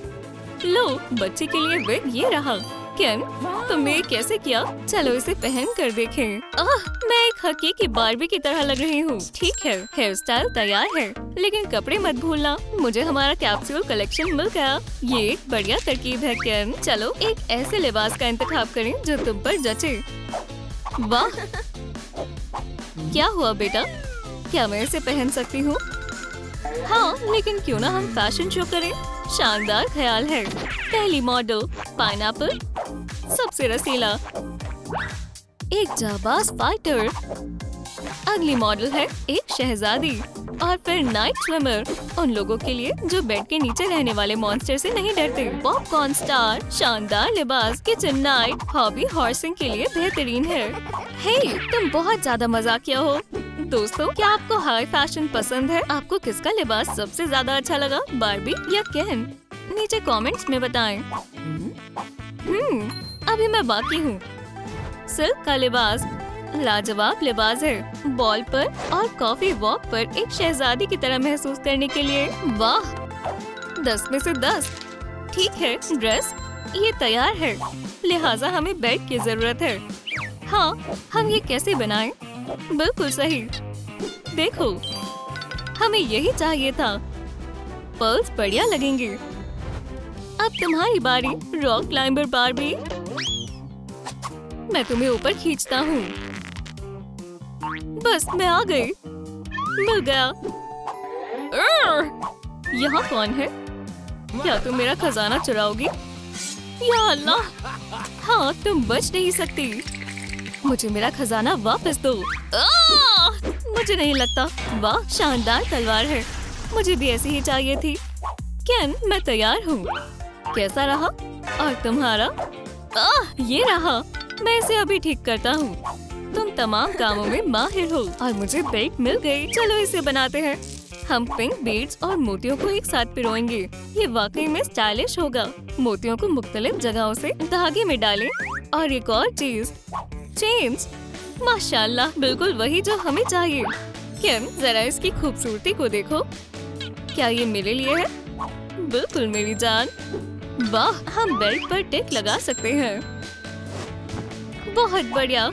लो बच्चे के लिए बैग ये रहा। केन तुमने ये कैसे किया? चलो इसे पहन कर देखें। मैं एक हकीकी बार्बी की तरह लग रही हूँ। ठीक है, हेयर स्टाइल तैयार है, लेकिन कपड़े मत भूलना। मुझे हमारा कैप्सूल कलेक्शन मिल गया। ये एक बढ़िया तरकीब है केन। चलो एक ऐसे लिबास का इंतखाब करें जो तुम पर जचे। वाह, क्या हुआ बेटा? क्या मैं इसे पहन सकती हूँ? हाँ, लेकिन क्यों ना हम फैशन शो करें। शानदार ख्याल है। पहली मॉडल पाइनएप्पल, सबसे रसीला, एक जाबाज फाइटर। अगली मॉडल है एक शहजादी, और फिर नाइट स्विमर, उन लोगों के लिए जो बेड के नीचे रहने वाले मॉन्स्टर से नहीं डरते। पॉपकॉर्न स्टार, शानदार लिबास, किचन नाइट, हॉबी हॉर्सिंग के लिए बेहतरीन है। हे, तुम बहुत ज्यादा मजाकिया हो। दोस्तों, क्या आपको हाई फैशन पसंद है? आपको किसका लिबास सबसे ज्यादा अच्छा लगा, बार्बी या केन? नीचे कमेंट्स में बताएं। अभी मैं बाकी हूँ। सिल्क का लिबास लाजवाब लिबास है। बॉल पर और कॉफी वॉक पर एक शहजादी की तरह महसूस करने के लिए वाह, 10 में से 10। ठीक है, ड्रेस ये तैयार है, लिहाजा हमें बेड की जरूरत है। हाँ, हम ये कैसे बनाएं? बिल्कुल सही, देखो हमें यही चाहिए था। पर्ल्स बढ़िया लगेंगे। अब तुम्हारी बारी, रॉक क्लाइंबर बार्बी। मैं तुम्हें ऊपर खींचता हूँ। बस मैं आ गई। मिल गया। यहाँ कौन है? क्या तुम मेरा खजाना चुराओगी? या अल्लाह, हाँ तुम बच नहीं सकती। मुझे मेरा खजाना वापस दो। मुझे नहीं लगता। वाह, शानदार तलवार है, मुझे भी ऐसी ही चाहिए थी। केन, मैं तैयार हूँ। कैसा रहा? और तुम्हारा? ये रहा, मैं इसे अभी ठीक करता हूँ। तुम तमाम कामों में माहिर हो और मुझे बेल्ट मिल गई। चलो इसे बनाते हैं। हम पिंक बीड्स और मोतियों को एक साथ पिरोएंगे। ये वाकई में स्टाइलिश होगा। मोतियों को मुख्तलिफ जगहों से धागे में डालें। और एक और चीज, चेन्स। माशाल्लाह, बिल्कुल वही जो हमें चाहिए। केन, जरा इसकी खूबसूरती को देखो। क्या ये मेरे लिए है? बिल्कुल मेरी जान। वाह, हम बेल्ट पर टिक लगा सकते हैं। बहुत बढ़िया।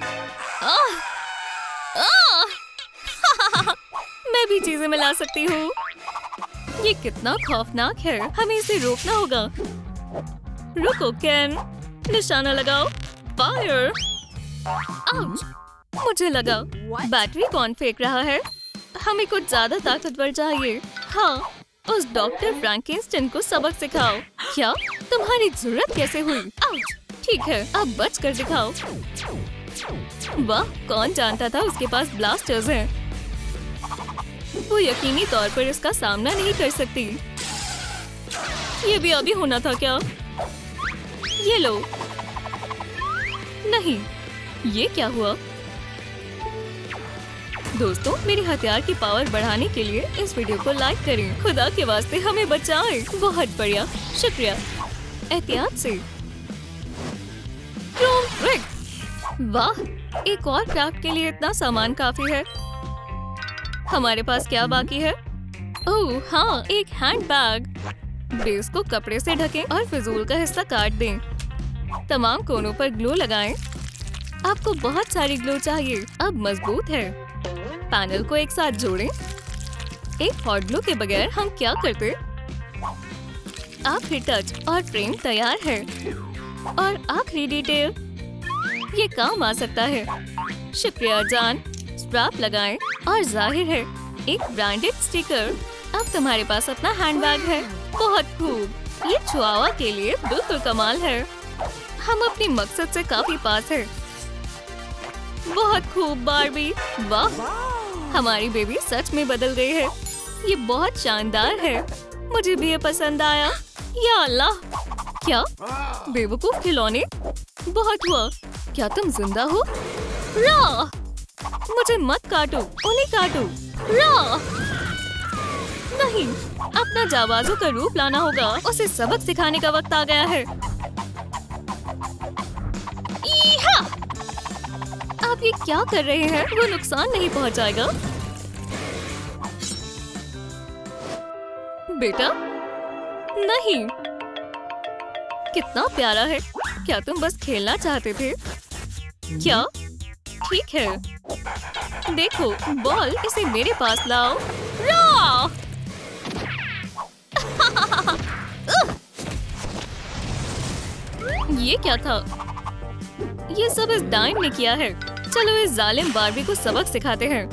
मैं भी चीजें मिला सकती हूँ। ये कितना खौफनाक है, हमें इसे रोकना होगा। रुको केन, निशाना लगाओ। फायर। आउच, मुझे लगा। बैटरी कौन फेंक रहा है? हमें कुछ ज्यादा ताकतवर चाहिए। हाँ, उस डॉक्टर फ्रैंकेनस्टाइन को सबक सिखाओ। क्या तुम्हारी जरूरत कैसे हुई? आउच, ठीक है, अब बच कर दिखाओ। वाह, कौन जानता था उसके पास ब्लास्टर्स हैं। वो यकीनी तौर पर इसका सामना नहीं कर सकती। ये भी अभी होना था क्या? ये लो। नहीं, ये क्या हुआ? दोस्तों, मेरे हथियार की पावर बढ़ाने के लिए इस वीडियो को लाइक करें। खुदा के वास्ते हमें बचाएं। बहुत बढ़िया, शुक्रिया। एहतियात से। वाह, एक और क्राफ्ट के लिए इतना सामान काफी है। हमारे पास क्या बाकी है? ओह हाँ, एक हैंडबैग। बेस को कपड़े से ढकें और फिजूल का हिस्सा काट दें। तमाम कोनों पर ग्लू लगाएं। आपको बहुत सारी ग्लू चाहिए। अब मजबूत है। पैनल को एक साथ जोड़ें। एक हॉट ग्लू के बगैर हम क्या करते? आखिरी टच और फ्रेम तैयार है। और आखिरी डिटेल, ये काम आ सकता है। शुक्रिया जान। स्ट्रैप लगाएं और जाहिर है एक ब्रांडेड स्टिकर। अब तुम्हारे पास अपना हैंडबैग है। बहुत खूब, ये चिहुआहुआ के लिए बिल्कुल कमाल है। हम अपनी मकसद से काफी पास है। बहुत खूब बार्बी। वाह, हमारी बेबी सच में बदल गई है। ये बहुत शानदार है, मुझे भी ये पसंद आया। या अल्लाह, क्या बेवकूफ खिलौने। बहुत हुआ। क्या तुम जिंदा हो? रा, मुझे मत काटो, उन्हें काटो। रा, नहीं, अपना जाबाजों का रूप लाना होगा। उसे सबक सिखाने का वक्त आ गया है। आप ये क्या कर रहे हैं? वो नुकसान नहीं पहुंचाएगा? बेटा नहीं। कितना प्यारा है। क्या तुम बस खेलना चाहते थे क्या? ठीक है, देखो बॉल, इसे मेरे पास लाओ। ये क्या था? ये सब इस डाइन ने किया है। चलो इस जालिम बार्बी को सबक सिखाते हैं।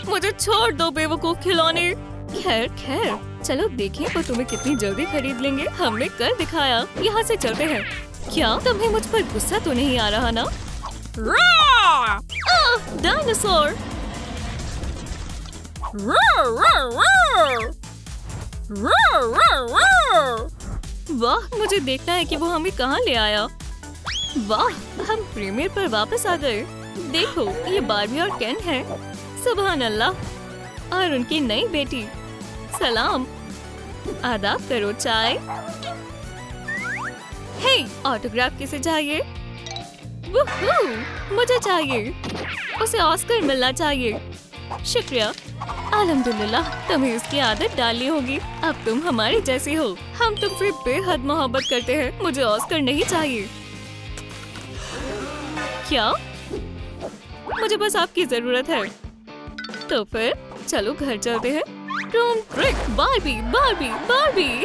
मुझे छोड़ दो बेवकूफ खिलौने। खैर खैर, चलो देखें वो तुम्हें कितनी जल्दी खरीद लेंगे। हमने कर दिखाया। यहाँ से चलते हैं। क्या तुम्हें मुझ पर गुस्सा तो नहीं आ रहा ना? डायनासोर! वाह, मुझे देखना है कि वो हमें कहाँ ले आया। वाह, हम प्रीमियर पर वापस आ गए। देखो, ये बार्बी और केन है। सुभान अल्लाह। और उनकी नई बेटी। सलाम। आदाब करो चाय। हे, ऑटोग्राफ किसे चाहिए? वूहू, मुझे चाहिए। उसे ऑस्कर मिलना चाहिए। शुक्रिया। अल्हम्दुलिल्लाह, तुम्हें इसकी आदत डालनी होगी। अब तुम हमारी जैसी हो। हम तुमसे बेहद मोहब्बत करते हैं। मुझे ऑस्कर नहीं चाहिए। क्या? मुझे बस आपकी जरूरत है। तो फिर चलो घर चलते हैं। Room trick, Barbie Barbie Barbie.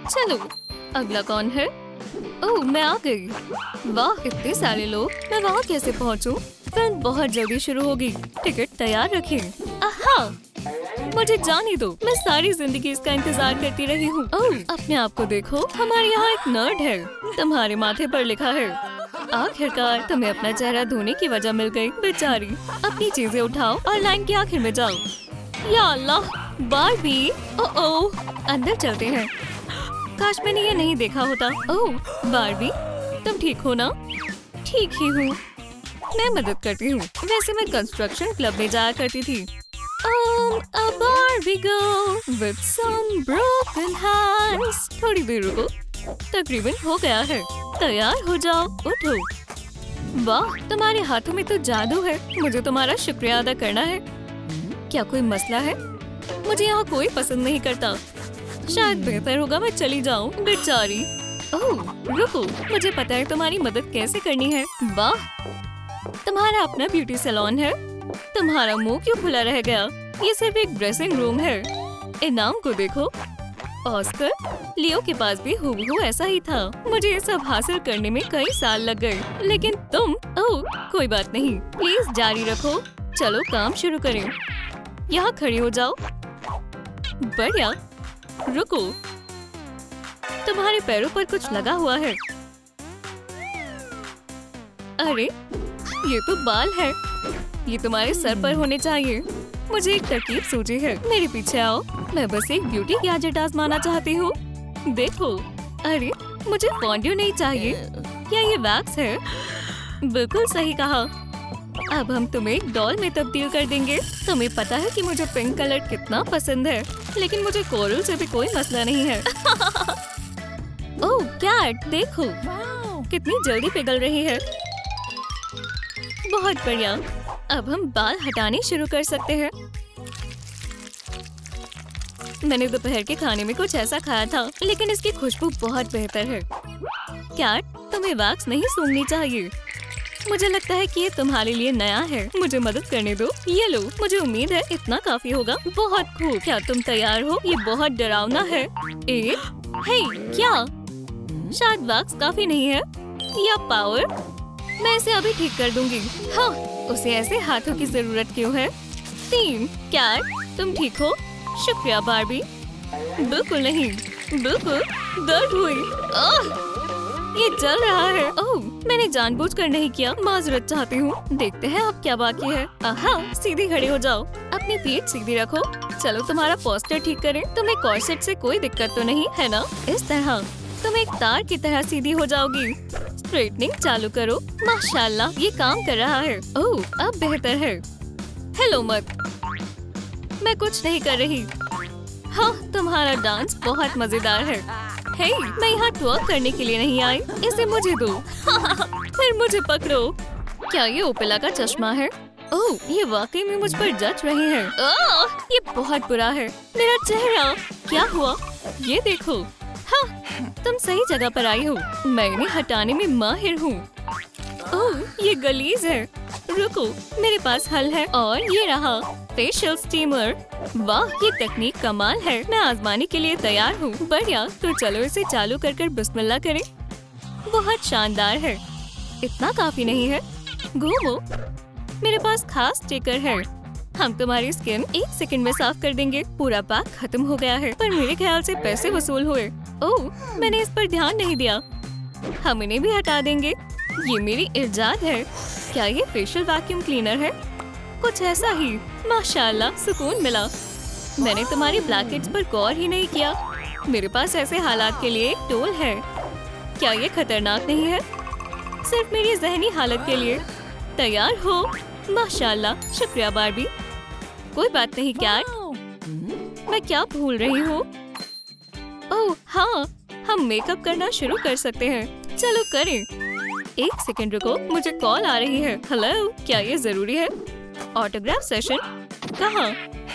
चलो, अगला कौन है? ओह, मैं आ गई। वाह, इतने सारे लोग। मैं वहाँ कैसे पहुँचूं? फिल्म बहुत जल्दी शुरू होगी। टिकट तैयार रखें। आहा, मुझे जाने दो। मैं सारी जिंदगी इसका इंतजार करती रही हूँ। ओह, अपने आप को देखो। हमारे यहाँ एक नर्ड है। तुम्हारे माथे पर लिखा है। आखिरकार तुम्हें अपना चेहरा धोने की वजह मिल गई। बेचारी, अपनी चीजें उठाओ और लाइन के आखिर में जाओ। या अल्लाह, बार्बी। ओह, अंदर चलते हैं। काश मैंने ये नहीं देखा होता। ओह, बार्बी, तुम ठीक हो ना? ठीक ही हूँ। मैं मदद करती हूँ। वैसे मैं कंस्ट्रक्शन क्लब में जाया करती थी। A Barbie girl with some broken hands। थोड़ी देर रुको, तकरीबन हो गया है। तैयार हो जाओ, उठो। वाह, तुम्हारे हाथों में तो जादू है। मुझे तुम्हारा शुक्रिया अदा करना है। क्या कोई मसला है? मुझे यहाँ कोई पसंद नहीं करता। शायद बेहतर होगा मैं चली जाऊँ। बेचारी। ओह, रुको, मुझे पता है तुम्हारी मदद कैसे करनी है। वाह, तुम्हारा अपना ब्यूटी सैलून है। तुम्हारा मुंह क्यों खुला रह गया? ये सिर्फ एक ड्रेसिंग रूम है। इनाम को देखो। ऑस्कर, लियो के पास भी हूबहू ऐसा ही था। मुझे ये सब हासिल करने में कई साल लग गए, लेकिन तुम। ओह, कोई बात नहीं, प्लीज जारी रखो। चलो काम शुरू करें। यहाँ खड़ी हो जाओ। बढ़िया। रुको, तुम्हारे पैरों पर कुछ लगा हुआ है। अरे, ये तो बाल है। ये तुम्हारे सर पर होने चाहिए। मुझे एक तरकीब सूझी है। मेरे पीछे आओ। मैं बस एक ब्यूटी गैजेट आजमाना चाहती हूँ। देखो। अरे, मुझे फॉन्ड्यू नहीं चाहिए। क्या ये वैक्स है? बिल्कुल सही कहा। अब हम तुम्हें एक डॉल में तब्दील कर देंगे। तुम्हें पता है कि मुझे पिंक कलर कितना पसंद है, लेकिन मुझे कोरल से भी कोई मसला नहीं है। ओह कैट, देखो कितनी जल्दी पिघल रही है। बहुत बढ़िया। अब हम बाल हटाने शुरू कर सकते हैं। मैंने दोपहर के खाने में कुछ ऐसा खाया था, लेकिन इसकी खुशबू बहुत बेहतर है। कैट, तुम्हें वैक्स नहीं सूंघनी चाहिए। मुझे लगता है कि ये तुम्हारे लिए नया है। मुझे मदद करने दो। ये लो, मुझे उम्मीद है इतना काफी होगा। बहुत खूब। क्या तुम तैयार हो? ये बहुत डरावना है। हे, क्या? शायद वैक्स काफी नहीं है, या पावर? मैं इसे अभी ठीक कर दूंगी। हाँ, उसे ऐसे हाथों की जरूरत क्यों है? 3। कैट, तुम ठीक हो? शुक्रिया बार्बी। बिल्कुल नहीं, बिल्कुल। दर्द हुई। ये जल रहा है। ओह, मैंने जानबूझकर नहीं किया। माजरत चाहती हूँ। देखते हैं अब क्या बाकी है। आहा, सीधी खड़े हो जाओ। अपनी पीठ सीधी रखो। चलो तुम्हारा पोस्टर ठीक करें। तुम्हें कॉर्सेट से कोई दिक्कत तो नहीं है ना? इस तरह तुम एक तार की तरह सीधी हो जाओगी। स्ट्रेटनिंग चालू करो। माशाल्लाह, ये काम कर रहा है। ओह, अब बेहतर है। हेलो मत, मैं कुछ नहीं कर रही। हाँ, तुम्हारा डांस बहुत मजेदार है। हे, मैं यहाँ ट्वर्क करने के लिए नहीं आई। इसे मुझे दो। फिर मुझे पकड़ो। क्या ये ओपेला का चश्मा है? ओह, ये वाकई में मुझ पर जच रही है। ये बहुत बुरा है। मेरा चेहरा क्या हुआ? ये देखो। हाँ, तुम सही जगह पर आई हो। मैं इन्हें हटाने में माहिर हूँ। ओह, ये गलीज है। रुको, मेरे पास हल है और ये रहा फेशियल स्टीमर। वाह, ये तकनीक कमाल है। मैं आजमाने के लिए तैयार हूँ। बढ़िया, तो चलो इसे चालू कर बिस्मिल्लाह करें। बहुत शानदार है। इतना काफी नहीं है। घूमो, मेरे पास खास स्टिकर है। हम तुम्हारी स्किन 1 सेकंड में साफ कर देंगे। पूरा पैक खत्म हो गया है, पर मेरे ख्याल से पैसे वसूल हुए। ओह, मैंने इस पर ध्यान नहीं दिया। हम इन्हें भी हटा देंगे। ये मेरी इजाद है। क्या ये फेशियल वैक्यूम क्लीनर है? कुछ ऐसा ही। माशाल्लाह, सुकून मिला। मैंने तुम्हारी ब्लैकहेड्स पर गौर ही नहीं किया। मेरे पास ऐसे हालात के लिए एक टूल है। क्या ये खतरनाक नहीं है? सिर्फ मेरी ज़हनी हालत के लिए। तैयार हो? माशाल्लाह, शुक्रिया बार्बी। कोई बात नहीं कैट। मैं क्या भूल रही हूँ? ओह हाँ, हम मेकअप करना शुरू कर सकते हैं। चलो करें। 1 सेकंड रुको, मुझे कॉल आ रही है। हेलो, क्या ये जरूरी है? Autograph session? कहाँ?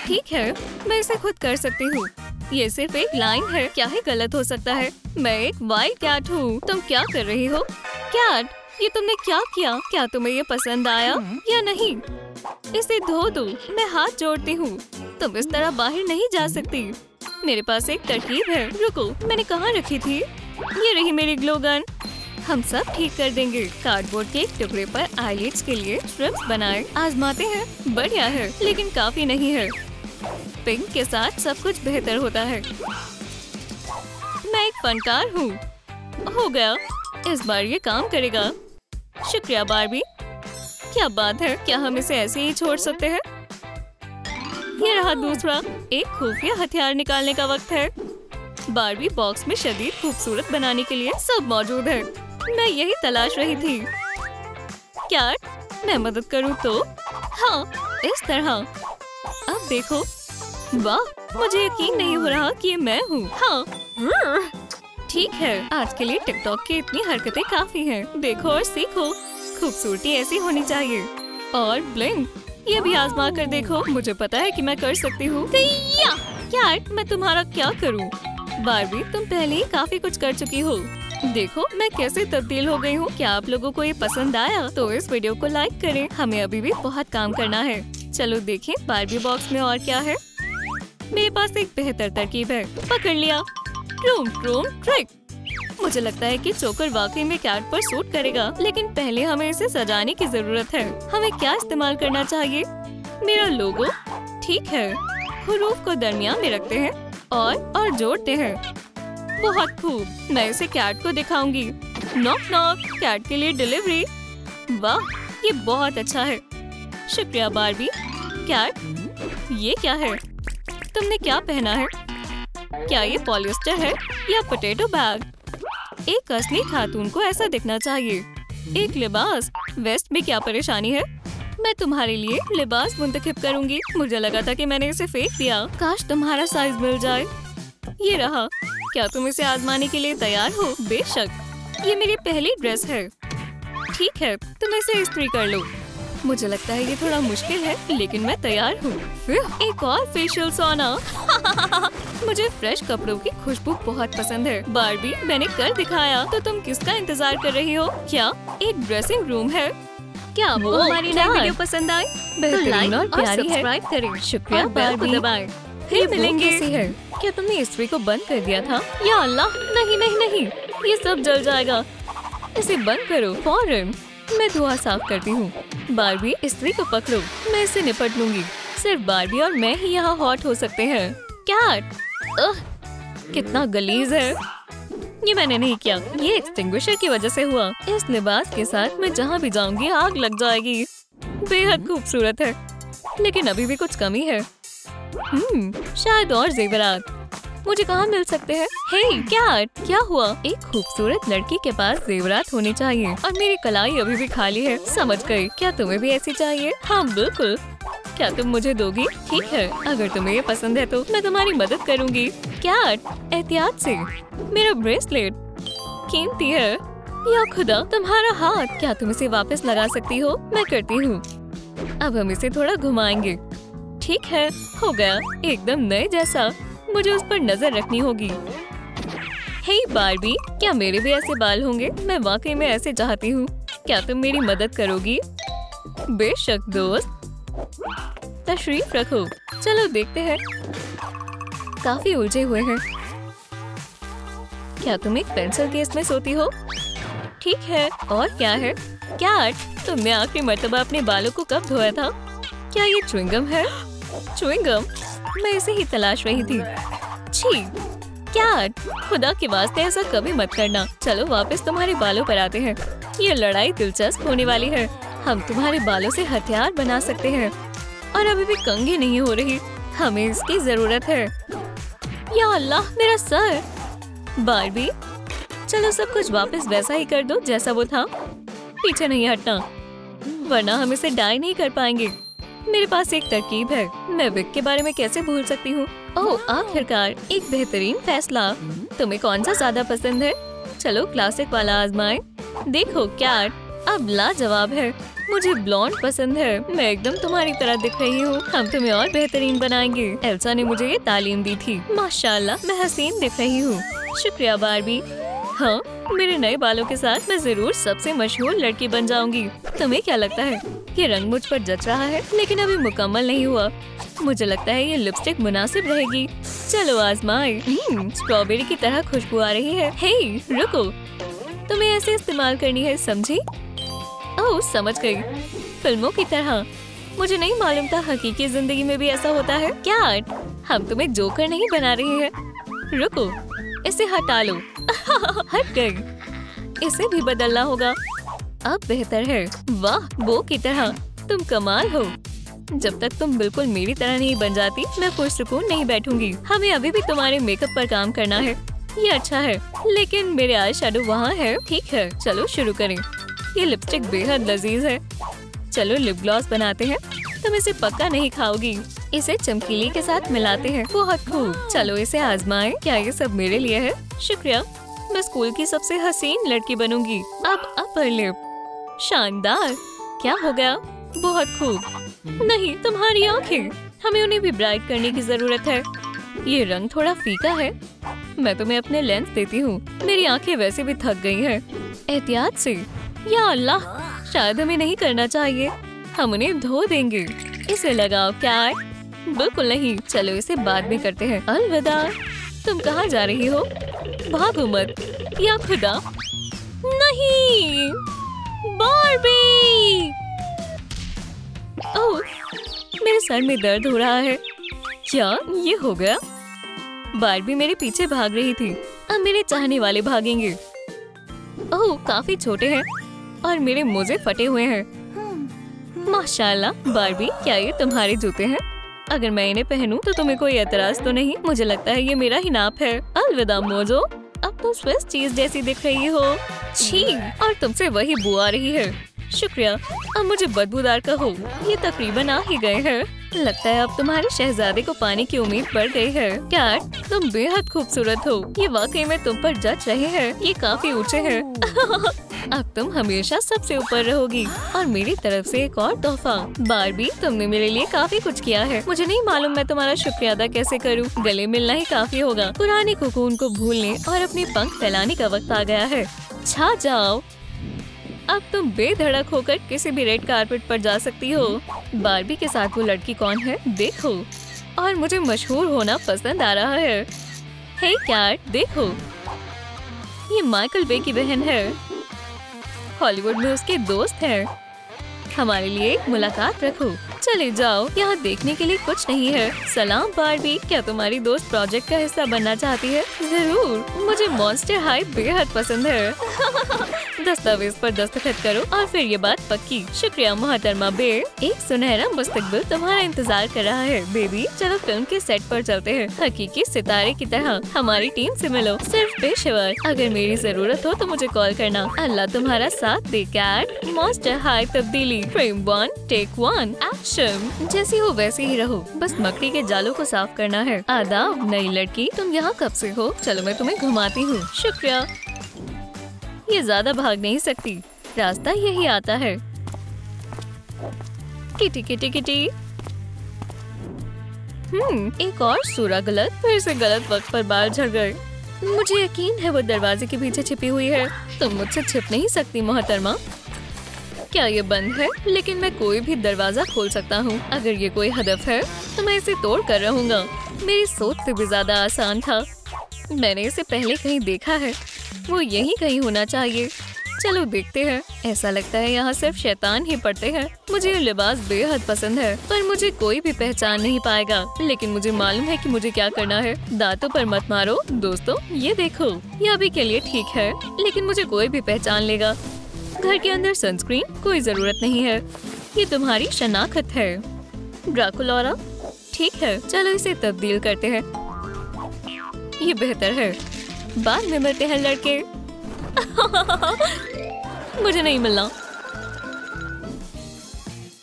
ठीक है, मैं इसे खुद कर सकती हूँ। ये सिर्फ एक लाइन है। क्या ही गलत हो सकता है? मैं एक वाइल्ड कैट हूँ। तुम क्या कर रही हो? कैट, ये तुमने क्या किया? क्या तुम्हें ये पसंद आया या नहीं? इसे धो दो। मैं हाथ जोड़ती हूँ। तुम इस तरह बाहर नहीं जा सकती। मेरे पास एक तरकीब है। रुको, मैंने कहाँ रखी थी? ये रही मेरी ग्लो गन। हम सब ठीक कर देंगे। कार्डबोर्ड के एक टुकड़े पर आईलिड्स के लिए स्ट्रिप्स बनाए। आजमाते हैं। बढ़िया है, लेकिन काफी नहीं है। पिंक के साथ सब कुछ बेहतर होता है। मैं एक फनकार हूँ। हो गया, इस बार ये काम करेगा। शुक्रिया बार्बी। क्या बात है, क्या हम इसे ऐसे ही छोड़ सकते हैं? ये रहा दूसरा। एक खुफिया हथियार निकालने का वक्त है। बार्बी बॉक्स में शदीद खूबसूरत बनाने के लिए सब मौजूद है। मैं यही तलाश रही थी। क्या मैं मदद करूँ तो? हाँ, इस तरह। अब देखो। वाह, मुझे यकीन नहीं हो रहा कि ये मैं हूँ। हाँ, ठीक है, आज के लिए टिकटॉक की इतनी हरकतें काफी हैं। देखो और सीखो। खूबसूरती ऐसी होनी चाहिए। और ब्लिंग, ये भी आजमा कर देखो। मुझे पता है कि मैं कर सकती हूँ। क्या मैं तुम्हारा क्या करूँ? बार्बी, तुम पहले ही काफी कुछ कर चुकी हो। देखो मैं कैसे तब्दील हो गई हूँ। क्या आप लोगों को ये पसंद आया? तो इस वीडियो को लाइक करें। हमें अभी भी बहुत काम करना है। चलो देखें बार्बी बॉक्स में और क्या है। मेरे पास एक बेहतर तरकीब है। पकड़ लिया। ट्रूम ट्रिक। मुझे लगता है कि चोकर वाकई में कैट पर सूट करेगा, लेकिन पहले हमें इसे सजाने की जरूरत है। हमें क्या इस्तेमाल करना चाहिए? मेरा लोगो। ठीक है, हुरूफ को दरमियान में रखते हैं और जोड़ते हैं। बहुत खूब, मैं इसे कैट को दिखाऊंगी। नॉक नॉक, कैट के लिए डिलीवरी। वाह, ये बहुत अच्छा है। शुक्रिया बार्बी। कैट, ये क्या है? तुमने क्या पहना है? क्या ये पॉलिएस्टर है या पोटैटो बैग? एक असली खातून को ऐसा दिखना चाहिए। एक लिबास। वेस्ट में क्या परेशानी है? मैं तुम्हारे लिए लिबास मुंतखब करूंगी। मुझे लगा था कि मैंने इसे फेंक दिया। काश तुम्हारा साइज मिल जाए। ये रहा। क्या तुम इसे आजमाने के लिए तैयार हो? बेशक। ये मेरी पहली ड्रेस है। ठीक है, तुम इसे इस्त्री कर लो। मुझे लगता है ये थोड़ा मुश्किल है, लेकिन मैं तैयार हूँ। एक और फेशियल सोना। मुझे फ्रेश कपड़ों की खुशबू बहुत पसंद है। बार्बी, मैंने कर दिखाया, तो तुम किसका इंतजार कर रही हो? क्या एक ड्रेसिंग रूम है? क्या वो हमारी नई वीडियो पसंद आई? तो लाइक और सब्सक्राइब करें। शुक्रिया बार्बी। दबाएं। फिर मिलेंगे। है क्या तुमने इस्त्री को बंद कर दिया था? या अल्लाह, नहीं नहीं नहीं, ये सब जल जाएगा। इसे बंद करो फौरन। मैं धुआं साफ करती हूँ। बार्बी, इस्त्री को पकड़ो। मैं इसे निपट लूंगी। सिर्फ बार्बी और मैं ही यहाँ हॉट हो सकते हैं। कैट, कितना गलीज है। ये मैंने नहीं किया, ये एक्सटिंग्विशर की वजह से हुआ। इस लिबास के साथ मैं जहाँ भी जाऊंगी आग लग जाएगी। बेहद खूबसूरत है, लेकिन अभी भी कुछ कमी है। शायद और जेवरात। मुझे कहाँ मिल सकते हैं? हे कैट, क्या हुआ? एक खूबसूरत लड़की के पास जेवरात होने चाहिए और मेरी कलाई अभी भी खाली है। समझ गई। क्या तुम्हें भी ऐसी चाहिए? हाँ बिल्कुल। क्या तुम मुझे दोगी? ठीक है, अगर तुम्हें ये पसंद है तो मैं तुम्हारी मदद करूंगी। कैट, एहतियात से। मेरा ब्रेसलेट कीमती है। या खुदा, तुम्हारा हाथ! क्या तुम इसे वापस लगा सकती हो? मैं करती हूँ। अब हम इसे थोड़ा घुमाएंगे। ठीक है, हो गया, एकदम नए जैसा। मुझे उस पर नजर रखनी होगी। हे बार्बी, क्या मेरे भी ऐसे बाल होंगे? मैं वाकई में ऐसे चाहती हूँ। क्या तुम मेरी मदद करोगी? बेशक दोस्त। तशरीफ रखो। चलो देखते हैं। काफी उलझे हुए हैं। क्या तुम एक पेंसिल केस में सोती हो? ठीक है, और क्या है? कैट, तुमने आखिरी मर्तबा अपने बालों को कब धोया था? क्या ये च्युइंगम है? च्युइंगम? मैं इसे ही तलाश रही थी। छी! कैट, खुदा के वास्ते ऐसा कभी मत करना। चलो वापस तुम्हारे बालों पर आते हैं। ये लड़ाई दिलचस्प होने वाली है। हम तुम्हारे बालों से हथियार बना सकते हैं। और अभी भी कंघी नहीं हो रही। हमें इसकी जरूरत है। या अल्लाह, मेरा सर! बार्बी, चलो सब कुछ वापस वैसा ही कर दो जैसा वो था। पीछे नहीं हटना, वरना हम इसे डाई नहीं कर पाएंगे। मेरे पास एक तरकीब है। मैं विग के बारे में कैसे भूल सकती हूँ? ओह, आखिरकार एक बेहतरीन फैसला। तुम्हें कौन सा ज्यादा पसंद है? चलो क्लासिक वाला आजमाएं। देखो कैट, अब लाजवाब है। मुझे ब्लॉन्ड पसंद है। मैं एकदम तुम्हारी तरह दिख रही हूँ। हम तुम्हें और बेहतरीन बनाएंगे। एल्सा ने मुझे ये तालीम दी थी। माशाल्लाह, मैं हसीन दिख रही हूँ। शुक्रिया बार्बी। हाँ, मेरे नए बालों के साथ मैं जरूर सबसे मशहूर लड़की बन जाऊंगी। तुम्हें क्या लगता है? ये रंग मुझ पर जच रहा है, लेकिन अभी मुकम्मल नहीं हुआ। मुझे लगता है ये लिपस्टिक मुनासिब रहेगी। चलो आजमाएं। स्ट्रॉबेरी की तरह खुशबू आ रही है। हे, रुको, तुम्हें ऐसे इस्तेमाल करनी है, समझी? ओह, समझ गई। फिल्मों की तरह। मुझे नहीं मालूम था हकीकी जिंदगी में भी ऐसा होता है। कैट, हम तुम्हें जोकर नहीं बना रहे हैं। रुको, इसे हटा लो। हट गई। इसे भी बदलना होगा। अब बेहतर है। वाह, वो की तरह। तुम कमाल हो। जब तक तुम बिल्कुल मेरी तरह नहीं बन जाती, मैं पुरसुकून नहीं बैठूंगी। हमें अभी भी तुम्हारे मेकअप पर काम करना है। ये अच्छा है, लेकिन मेरे आई शैडो वहाँ है। ठीक है, चलो शुरू करें। ये लिपस्टिक बेहद लजीज है। चलो लिप ग्लॉस बनाते हैं। तुम इसे पक्का नहीं खाओगी। इसे चमकीली के साथ मिलाते हैं। बहुत खूब। चलो इसे आजमाएं। क्या ये सब मेरे लिए है? शुक्रिया। मैं स्कूल की सबसे हसीन लड़की बनूंगी। अब अपर लिप। शानदार। क्या हो गया? बहुत खूब। नहीं, तुम्हारी आंखें। हमें उन्हें भी ब्राइट करने की जरूरत है। ये रंग थोड़ा फीका है। मैं तुम्हें अपने लेंस देती हूँ। मेरी आंखें वैसे भी थक गई हैं। एहतियात से। या अल्लाह, शायद हमें नहीं करना चाहिए। हम उन्हें धो देंगे। इसे लगाओ कैट। बिल्कुल नहीं। चलो इसे बाद में करते हैं। अलविदा। तुम कहाँ जा रही हो? भागो मत। या खुदा, नहीं। बार्बी! ओह, मेरे सर में दर्द हो रहा है। क्या ये हो गया? बार्बी मेरे पीछे भाग रही थी। अब मेरे चाहने वाले भागेंगे। ओह, काफी छोटे हैं और मेरे मोजे फटे हुए हैं। माशाल्लाह बार्बी, क्या ये तुम्हारे जूते हैं? अगर मैं इन्हें पहनूं तो तुम्हें कोई एतराज तो नहीं? मुझे लगता है ये मेरा ही नाप है। अलविदा मोजो। अब तुम स्विस चीज जैसी दिख रही हो। छी, और तुमसे वही बू आ रही है। शुक्रिया। अब मुझे बदबूदार कहो। ये तकरीबन आ ही गए हैं। लगता है अब तुम्हारे शहजादे को पाने की उम्मीद बढ़ गई है। कैट, तुम बेहद खूबसूरत हो। ये वाकई में तुम पर जच रहे हैं। ये काफी ऊंचे हैं। अब तुम हमेशा सबसे ऊपर रहोगी। और मेरी तरफ से एक और तोहफा। बार्बी, तुमने मेरे लिए काफी कुछ किया है। मुझे नहीं मालूम मैं तुम्हारा शुक्रिया अदा कैसे करूँ। गले मिलना ही काफी होगा। पुराने कोकून को भूलने और अपने पंख फैलाने का वक्त आ गया है। छा जाओ। अब तुम बेधड़क होकर किसी भी रेड कारपेट पर जा सकती हो। बार्बी के साथ वो लड़की कौन है देखो। और मुझे मशहूर होना पसंद आ रहा है। हे कैट, देखो, ये माइकल बे की बहन है। हॉलीवुड में उसके दोस्त हैं। हमारे लिए एक मुलाकात रखो। चले जाओ, यहाँ देखने के लिए कुछ नहीं है। सलाम बार्बी, क्या तुम्हारी दोस्त प्रोजेक्ट का हिस्सा बनना चाहती है? जरूर। मुझे मॉन्स्टर हाई बेहद पसंद है। दस्तावेज पर दस्तखत करो और फिर ये बात पक्की। शुक्रिया मोहतरमा बे। एक सुनहरा मुस्तकबिल तुम्हारा इंतजार कर रहा है बेबी। चलो फिल्म के सेट पर चलते हैं। हकीकी सितारे की तरह हमारी टीम से मिलो। सिर्फ पेशेवर। अगर मेरी जरूरत हो तो मुझे कॉल करना। अल्लाह तुम्हारा साथ दे कैट। मॉन्स्टर हाई तब्दीली। Frame 1 take 1 action. जैसी हो वैसी ही रहो। बस मकड़ी के जालों को साफ करना है। आदाब नई लड़की, तुम यहाँ कब से हो? चलो मैं तुम्हें घुमाती हूँ। शुक्रिया। ये ज्यादा भाग नहीं सकती, रास्ता यही आता है। Kitty kitty kitty. एक और सूरा गलत, फिर से गलत वक्त पर बाल झड़ गए। मुझे यकीन है वो दरवाजे के पीछे छिपी हुई है। तुम मुझसे छिप नहीं सकती मोहतरमा। क्या ये बंद है? लेकिन मैं कोई भी दरवाजा खोल सकता हूँ। अगर ये कोई हदफ है तो मैं इसे तोड़ कर रहूंगा। मेरी सोच से भी ज्यादा आसान था। मैंने इसे पहले कहीं देखा है, वो यहीं कहीं होना चाहिए। चलो देखते हैं। ऐसा लगता है यहाँ सिर्फ शैतान ही पड़ते हैं। मुझे ये लिबास बेहद पसंद है, पर मुझे कोई भी पहचान नहीं पाएगा। लेकिन मुझे मालूम है कि मुझे क्या करना है। दांतों पर मत मारो दोस्तों, ये देखो, ये अभी के लिए ठीक है, लेकिन मुझे कोई भी पहचान लेगा। घर के अंदर सनस्क्रीन कोई जरूरत नहीं है, ये तुम्हारी शनाख्त है। ड्राकुलौरा, ठीक है, चलो इसे तब्दील करते हैं, ये बेहतर है। बाद में मिलते हैं लड़के। मुझे नहीं मिलना।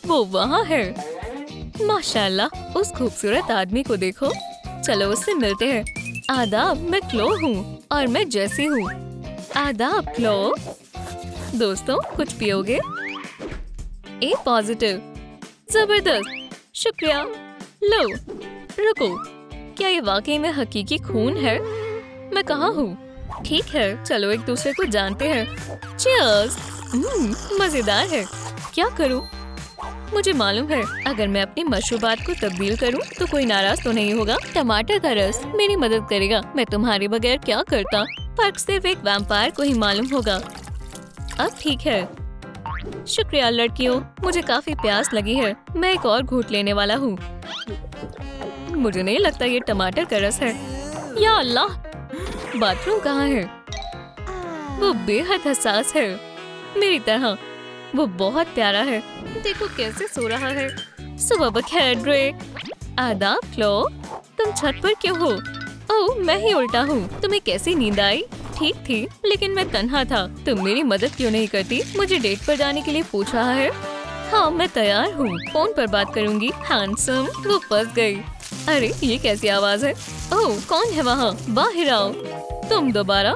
वो वहाँ है। माशाल्लाह, उस खूबसूरत आदमी को देखो। चलो उससे मिलते हैं। आदाब, मैं क्लो हूँ और मैं जैसी हूँ। आदाब क्लो। दोस्तों, कुछ पियोगे? ए पॉजिटिव, जबरदस्त, शुक्रिया। लो, रुको, क्या ये वाकई में हकीकी खून है? मैं कहाँ हूँ? ठीक है, चलो एक दूसरे को जानते हैं। चीयर्स। मजेदार है। क्या करूँ? मुझे मालूम है, अगर मैं अपनी मशरूबात को तब्दील करूँ तो कोई नाराज तो नहीं होगा। टमाटर का रस मेरी मदद करेगा। मैं तुम्हारे बगैर क्या करता? फर्क सिर्फ एक वैम्पायर को ही मालूम होगा। अब ठीक है। शुक्रिया लड़कियों, मुझे काफी प्यास लगी है। मैं एक और घूंट लेने वाला हूँ। मुझे नहीं लगता ये टमाटर का रस है। या अल्लाह, बाथरूम कहाँ है? वो बेहद हसास है, मेरी तरह। वो बहुत प्यारा है। देखो कैसे सो रहा है। सुबह बखैर ड्रे। आदाब क्लो, तुम छत पर क्यों हो? ओह, मैं ही उल्टा हूँ। तुम्हें कैसी नींद आई? ठीक थी, लेकिन मैं तन्हा था। तुम मेरी मदद क्यों नहीं करती? मुझे डेट पर जाने के लिए पूछ रहा है। हाँ, मैं तैयार हूँ। फोन पर बात करूँगी। हैंडसम। वो फंस गई। अरे ये कैसी आवाज है? ओह, कौन है वहाँ? बाहर आओ। तुम दोबारा?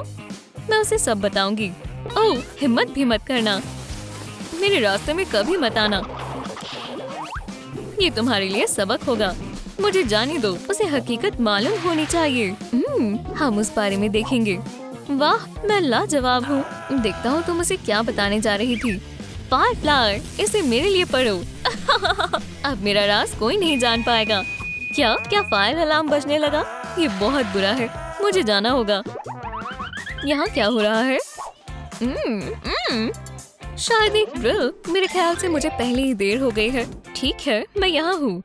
मैं उसे सब बताऊंगी। ओह, हिम्मत भी मत करना। मेरे रास्ते में कभी मत आना। ये तुम्हारे लिए सबक होगा। मुझे जाने दो, उसे हकीकत मालूम होनी चाहिए। हम उस बारे में देखेंगे। वाह, मैं लाजवाब हूँ। देखता हूँ तुम उसे क्या बताने जा रही थी। फायरफ्लाई, इसे मेरे लिए पढ़ो। अब मेरा राज कोई नहीं जान पाएगा। क्या फायर अलार्म बजने लगा? ये बहुत बुरा है, मुझे जाना होगा। यहाँ क्या हो रहा है? शायद एक ड्रिल। मेरे ख्याल से मुझे पहले ही देर हो गई है। ठीक है, मैं यहाँ हूँ।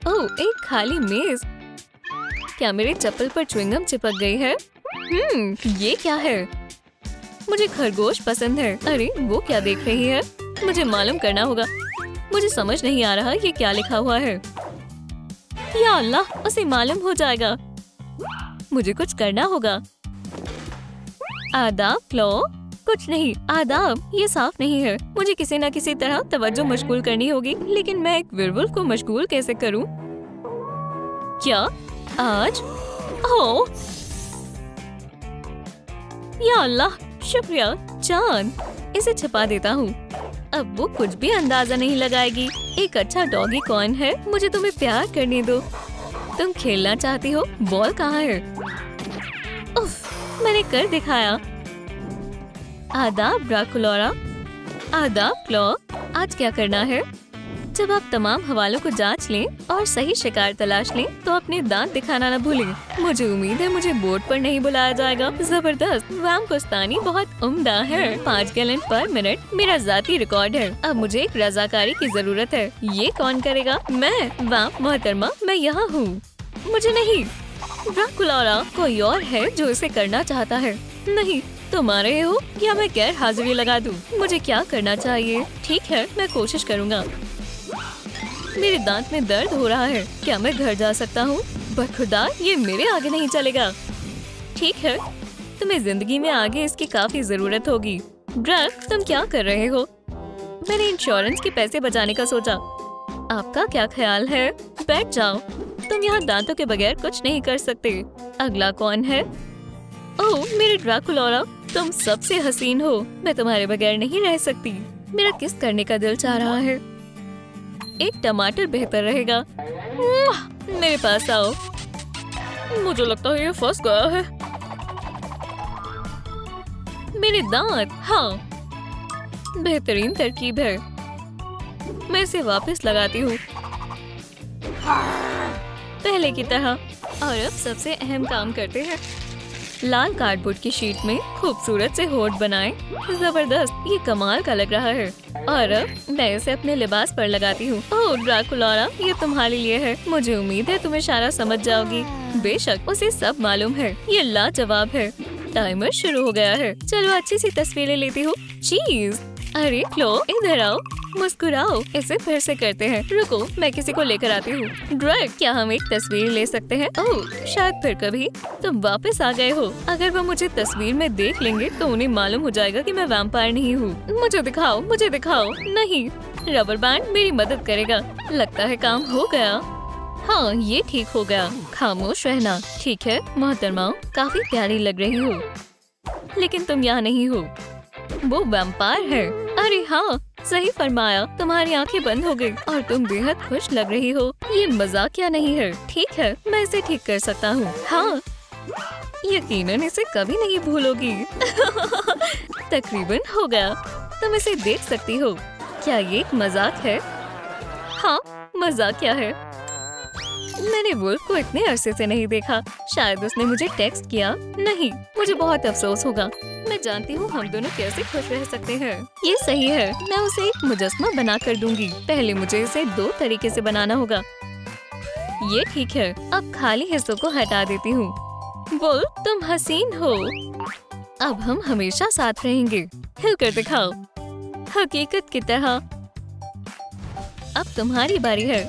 ओह, एक खाली मेज। क्या मेरे चप्पल पर च्युइंगम चिपक गई है? ये क्या है? मुझे खरगोश पसंद है। अरे वो क्या देख रही है? मुझे मालूम करना होगा। मुझे समझ नहीं आ रहा ये क्या लिखा हुआ है। या अल्लाह, उसे मालूम हो जाएगा। मुझे कुछ करना होगा। आदाब क्लो। कुछ नहीं, आदाब, ये साफ नहीं है। मुझे किसी न किसी तरह तवज्जो मशगूल करनी होगी, लेकिन मैं एक वेयरवुल्फ को मशगूल कैसे करूं? क्या आज? ओह, या अल्लाह, शुक्रिया चांद। इसे छिपा देता हूँ। अब वो कुछ भी अंदाजा नहीं लगाएगी। एक अच्छा डॉगी कौन है? मुझे तुम्हें प्यार करने दो। तुम खेलना चाहती हो? बॉल कहाँ है? उफ, मैंने कर दिखाया। आदाब ड्राकुलौरा। आदाब क्लो। आज क्या करना है? जब आप तमाम हवालों को जांच लें और सही शिकार तलाश लें तो अपने दांत दिखाना न भूलें। मुझे उम्मीद है मुझे बोर्ड पर नहीं बुलाया जाएगा। जबरदस्त, वामकोस्तानी बहुत उम्दा है। 5 गैलन पर मिनट मेरा जाती रिकॉर्ड है। अब मुझे एक रजाकारी की जरूरत है। ये कौन करेगा? मैं। वाह मोहतरमा, मैं यहाँ हूँ। मुझे नहीं। ड्राकुलौरा, कोई और है जो इसे करना चाहता है। नहीं, तुम आ रहे हो या मैं गैर हाजिरी लगा दूं? मुझे क्या करना चाहिए? ठीक है, मैं कोशिश करूँगा। मेरे दांत में दर्द हो रहा है। क्या मैं घर जा सकता हूँ? बखुदा, ये मेरे आगे नहीं चलेगा। ठीक है, तुम्हें जिंदगी में आगे इसकी काफी जरूरत होगी। ड्रग, तुम क्या कर रहे हो? मैंने इंश्योरेंस के पैसे बचाने का सोचा। आपका क्या ख्याल है? बैठ जाओ। तुम यहाँ दांतों के बगैर कुछ नहीं कर सकते। अगला कौन है? ओह, मेरे ड्राकुलौरा, तुम सबसे हसीन हो। मैं तुम्हारे बगैर नहीं रह सकती। मेरा किस करने का दिल चाह रहा है। एक टमाटर बेहतर रहेगा। मेरे पास आओ। मुझे लगता है ये फंस गया है। मेरे दांत। हाँ, बेहतरीन तरकीब है। मैं इसे वापस लगाती हूँ पहले की तरह। और अब सबसे अहम काम करते हैं। लाल कार्डबोर्ड की शीट में खूबसूरत से होठ बनाएं। जबरदस्त, ये कमाल का लग रहा है। और अब मैं इसे अपने लिबास पर लगाती हूँ। ओह ड्रैकुला, ये तुम्हारे लिए है। मुझे उम्मीद है तुम इशारा समझ जाओगी। बेशक, उसे सब मालूम है। ये लाजवाब है। टाइमर शुरू हो गया है। चलो अच्छी सी तस्वीरें लेती हूँ। चीज, अरे लो इधर आओ, मुस्कुराओ। इसे फिर से करते हैं। रुको, मैं किसी को लेकर आती हूँ। ड्रैग, क्या हम एक तस्वीर ले सकते हैं? ओह, शायद फिर कभी। तुम वापस आ गए हो। अगर वो मुझे तस्वीर में देख लेंगे तो उन्हें मालूम हो जाएगा कि मैं वैम्पायर नहीं हूँ। मुझे दिखाओ, मुझे दिखाओ। नहीं, रबर बैंड मेरी मदद करेगा। लगता है काम हो गया। हाँ, ये ठीक हो गया। खामोश रहना। ठीक है मोहतरमा, काफी प्यारी लग रही हो, लेकिन तुम यहाँ नहीं हो। वो वैम्पायर है। अरे हाँ, सही फरमाया। तुम्हारी आंखें बंद हो गई और तुम बेहद खुश लग रही हो। ये मजाकिया नहीं है। ठीक है, मैं इसे ठीक कर सकता हूँ। हाँ, यकीनन इसे कभी नहीं भूलोगी। तकरीबन हो गया। तुम इसे देख सकती हो। क्या ये एक मजाक है? हाँ, मजाक क्या है? मैंने वुल्फ को इतने अरसे से नहीं देखा। शायद उसने मुझे टेक्स्ट किया। नहीं, मुझे बहुत अफसोस होगा। मैं जानती हूँ हम दोनों कैसे खुश रह सकते हैं। ये सही है। मैं उसे एक मुजस्समा बना कर दूंगी। पहले मुझे इसे 2 तरीके से बनाना होगा। ये ठीक है। अब खाली हिस्सों को हटा देती हूँ। वुल्फ, तुम हसीन हो। अब हम हमेशा साथ रहेंगे। हिलकर दिखाओ, हकीकत की तरह। अब तुम्हारी बारी है।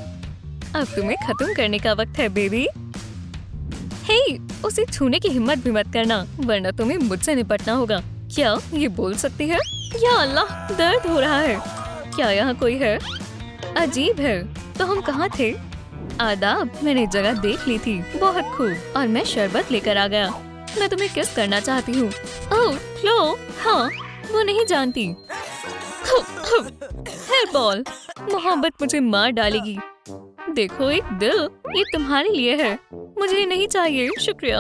अब तुम्हें खत्म करने का वक्त है बेबी। हे, उसे छूने की हिम्मत भी मत करना, वरना तुम्हें मुझसे निपटना होगा। क्या ये बोल सकती है? या अल्लाह, दर्द हो रहा है। क्या यहाँ कोई है? अजीब है। तो हम कहाँ थे? आदाब, मैंने जगह देख ली थी। बहुत खूब। और मैं शरबत लेकर आ गया। मैं तुम्हें किस करना चाहती हूँ। ओह फ्लो। हाँ, वो नहीं जानती। हेयर बॉल, मोहब्बत मुझे मार डालेगी। देखो, एक दिल। ये तुम्हारे लिए है। मुझे ये नहीं चाहिए। शुक्रिया।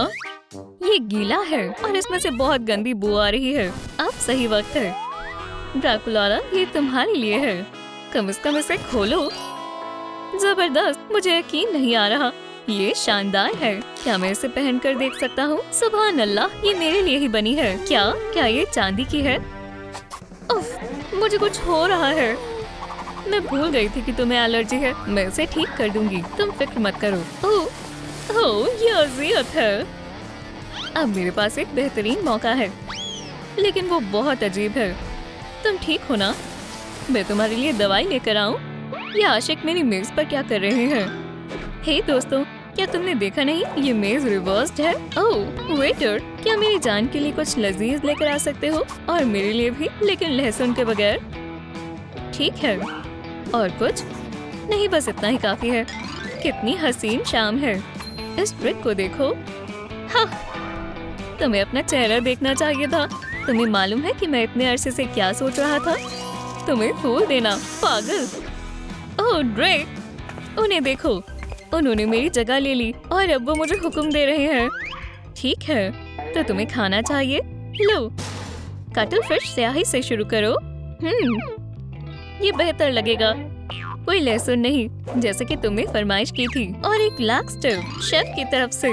ये गीला है और इसमें से बहुत गंदी बू आ रही है। अब सही वक्त है। ड्रैकुला, ये तुम्हारे लिए है। कम से कम इसे खोलो। जबरदस्त, मुझे यकीन नहीं आ रहा। ये शानदार है। क्या मैं इसे पहन कर देख सकता हूँ? सुभान अल्लाह, ये मेरे लिए ही बनी है। क्या ये चांदी की है? उफ, मुझे कुछ हो रहा है। मैं भूल गई थी कि तुम्हें एलर्जी है। मैं इसे ठीक कर दूंगी, तुम फिक्र मत करो। ओह, ये अज़ियत है। अब मेरे पास एक बेहतरीन मौका है, लेकिन वो बहुत अजीब है। तुम ठीक हो ना? मैं तुम्हारे लिए दवाई लेकर आऊं? ये आशिक मेरी मेज पर क्या कर रहे हैं? हे दोस्तों, क्या तुमने देखा नहीं? ये मेज रिवर्स्ड है। ओह वेटर, क्या मेरी जान के लिए कुछ लजीज लेकर आ सकते हो? और मेरे लिए भी, लेकिन लहसुन के बगैर। ठीक है। और कुछ नहीं, बस इतना ही काफी है। कितनी हसीन शाम है। इस ट्रिक को देखो। हाँ, तुम्हें अपना चेहरा देखना चाहिए था। तुम्हें मालूम है कि मैं इतने अरसे से क्या सोच रहा था? तुम्हें फूल देना, पागल। ओह ड्रेक, उन्हें देखो, उन्होंने मेरी जगह ले ली और अब वो मुझे हुक्म दे रहे हैं। ठीक है, तो तुम्हें खाना चाहिए। लो, कटल फिश स्याही से शुरू करो। ये बेहतर लगेगा। कोई लहसुन नहीं, जैसे कि तुमने फरमाइश की थी। और एक लैक्सटिव शेफ की तरफ से।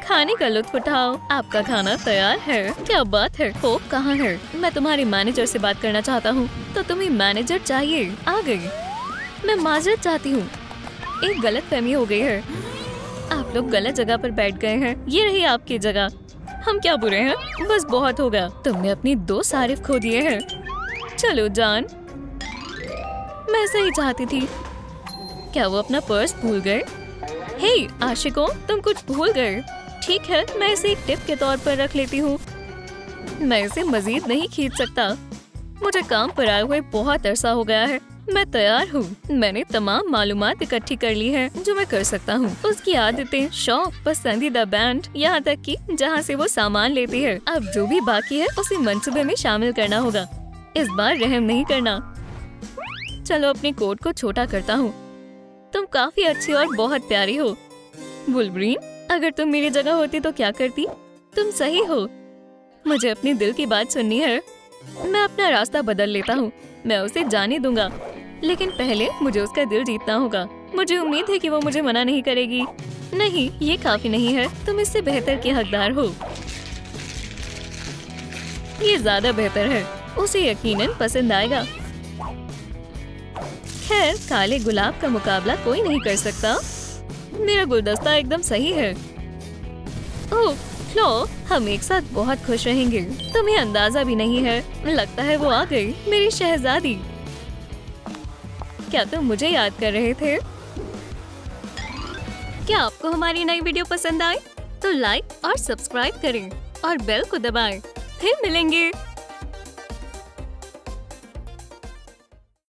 खाने का लुत्फ उठाओ, आपका खाना तैयार है। क्या बात है। होप कहाँ है? मैं तुम्हारे मैनेजर से बात करना चाहता हूँ। तो तुम्हें मैनेजर चाहिए? आ गई। मैं माजरत चाहती हूँ, एक गलतफहमी हो गई है। आप लोग गलत जगह पर बैठ गए हैं। ये रही आपकी जगह। हम क्या बुरे हैं? बस बहुत हो गया। तुमने अपनी 2 सारिफ खो दिए हैं। चलो जान, मैं ऐसा ही चाहती थी। क्या वो अपना पर्स भूल गए? हे आशिकों, तुम कुछ भूल गए। ठीक है, मैं इसे एक टिप के तौर पर रख लेती हूँ। मैं इसे मजीद नहीं खींच सकता। मुझे काम पर आए हुए बहुत अरसा हो गया है। मैं तैयार हूँ। मैंने तमाम मालूमात इकट्ठी कर ली है जो मैं कर सकता हूँ। उसकी आदतें, शौक, पसंदीदा बैंड, यहाँ तक कि जहाँ से वो सामान लेती है। अब जो भी बाकी है उसे मंसूबे में शामिल करना होगा। इस बार रहम नहीं करना। चलो अपने कोट को छोटा करता हूँ। तुम काफी अच्छी और बहुत प्यारी हो। वुल्वरीन, अगर तुम मेरी जगह होती तो क्या करती? तुम सही हो। मुझे अपने दिल की बात सुननी है। मैं अपना रास्ता बदल लेता हूँ। मैं उसे जाने दूंगा, लेकिन पहले मुझे उसका दिल जीतना होगा। मुझे उम्मीद है कि वो मुझे मना नहीं करेगी। नहीं, ये काफी नहीं है। तुम इससे बेहतर के हकदार हो। ये ज्यादा बेहतर है। उसे यकीनन पसंद आएगा। खैर, काले गुलाब का मुकाबला कोई नहीं कर सकता। मेरा गुलदस्ता एकदम सही है। ओह फ्लो, हम एक साथ बहुत खुश रहेंगे। तुम्हें अंदाजा भी नहीं है। लगता है वो आ गई, मेरी शहजादी। क्या तुम मुझे याद कर रहे थे? क्या आपको हमारी नई वीडियो पसंद आए तो लाइक और सब्सक्राइब करें और बेल को दबाएं। फिर मिलेंगे।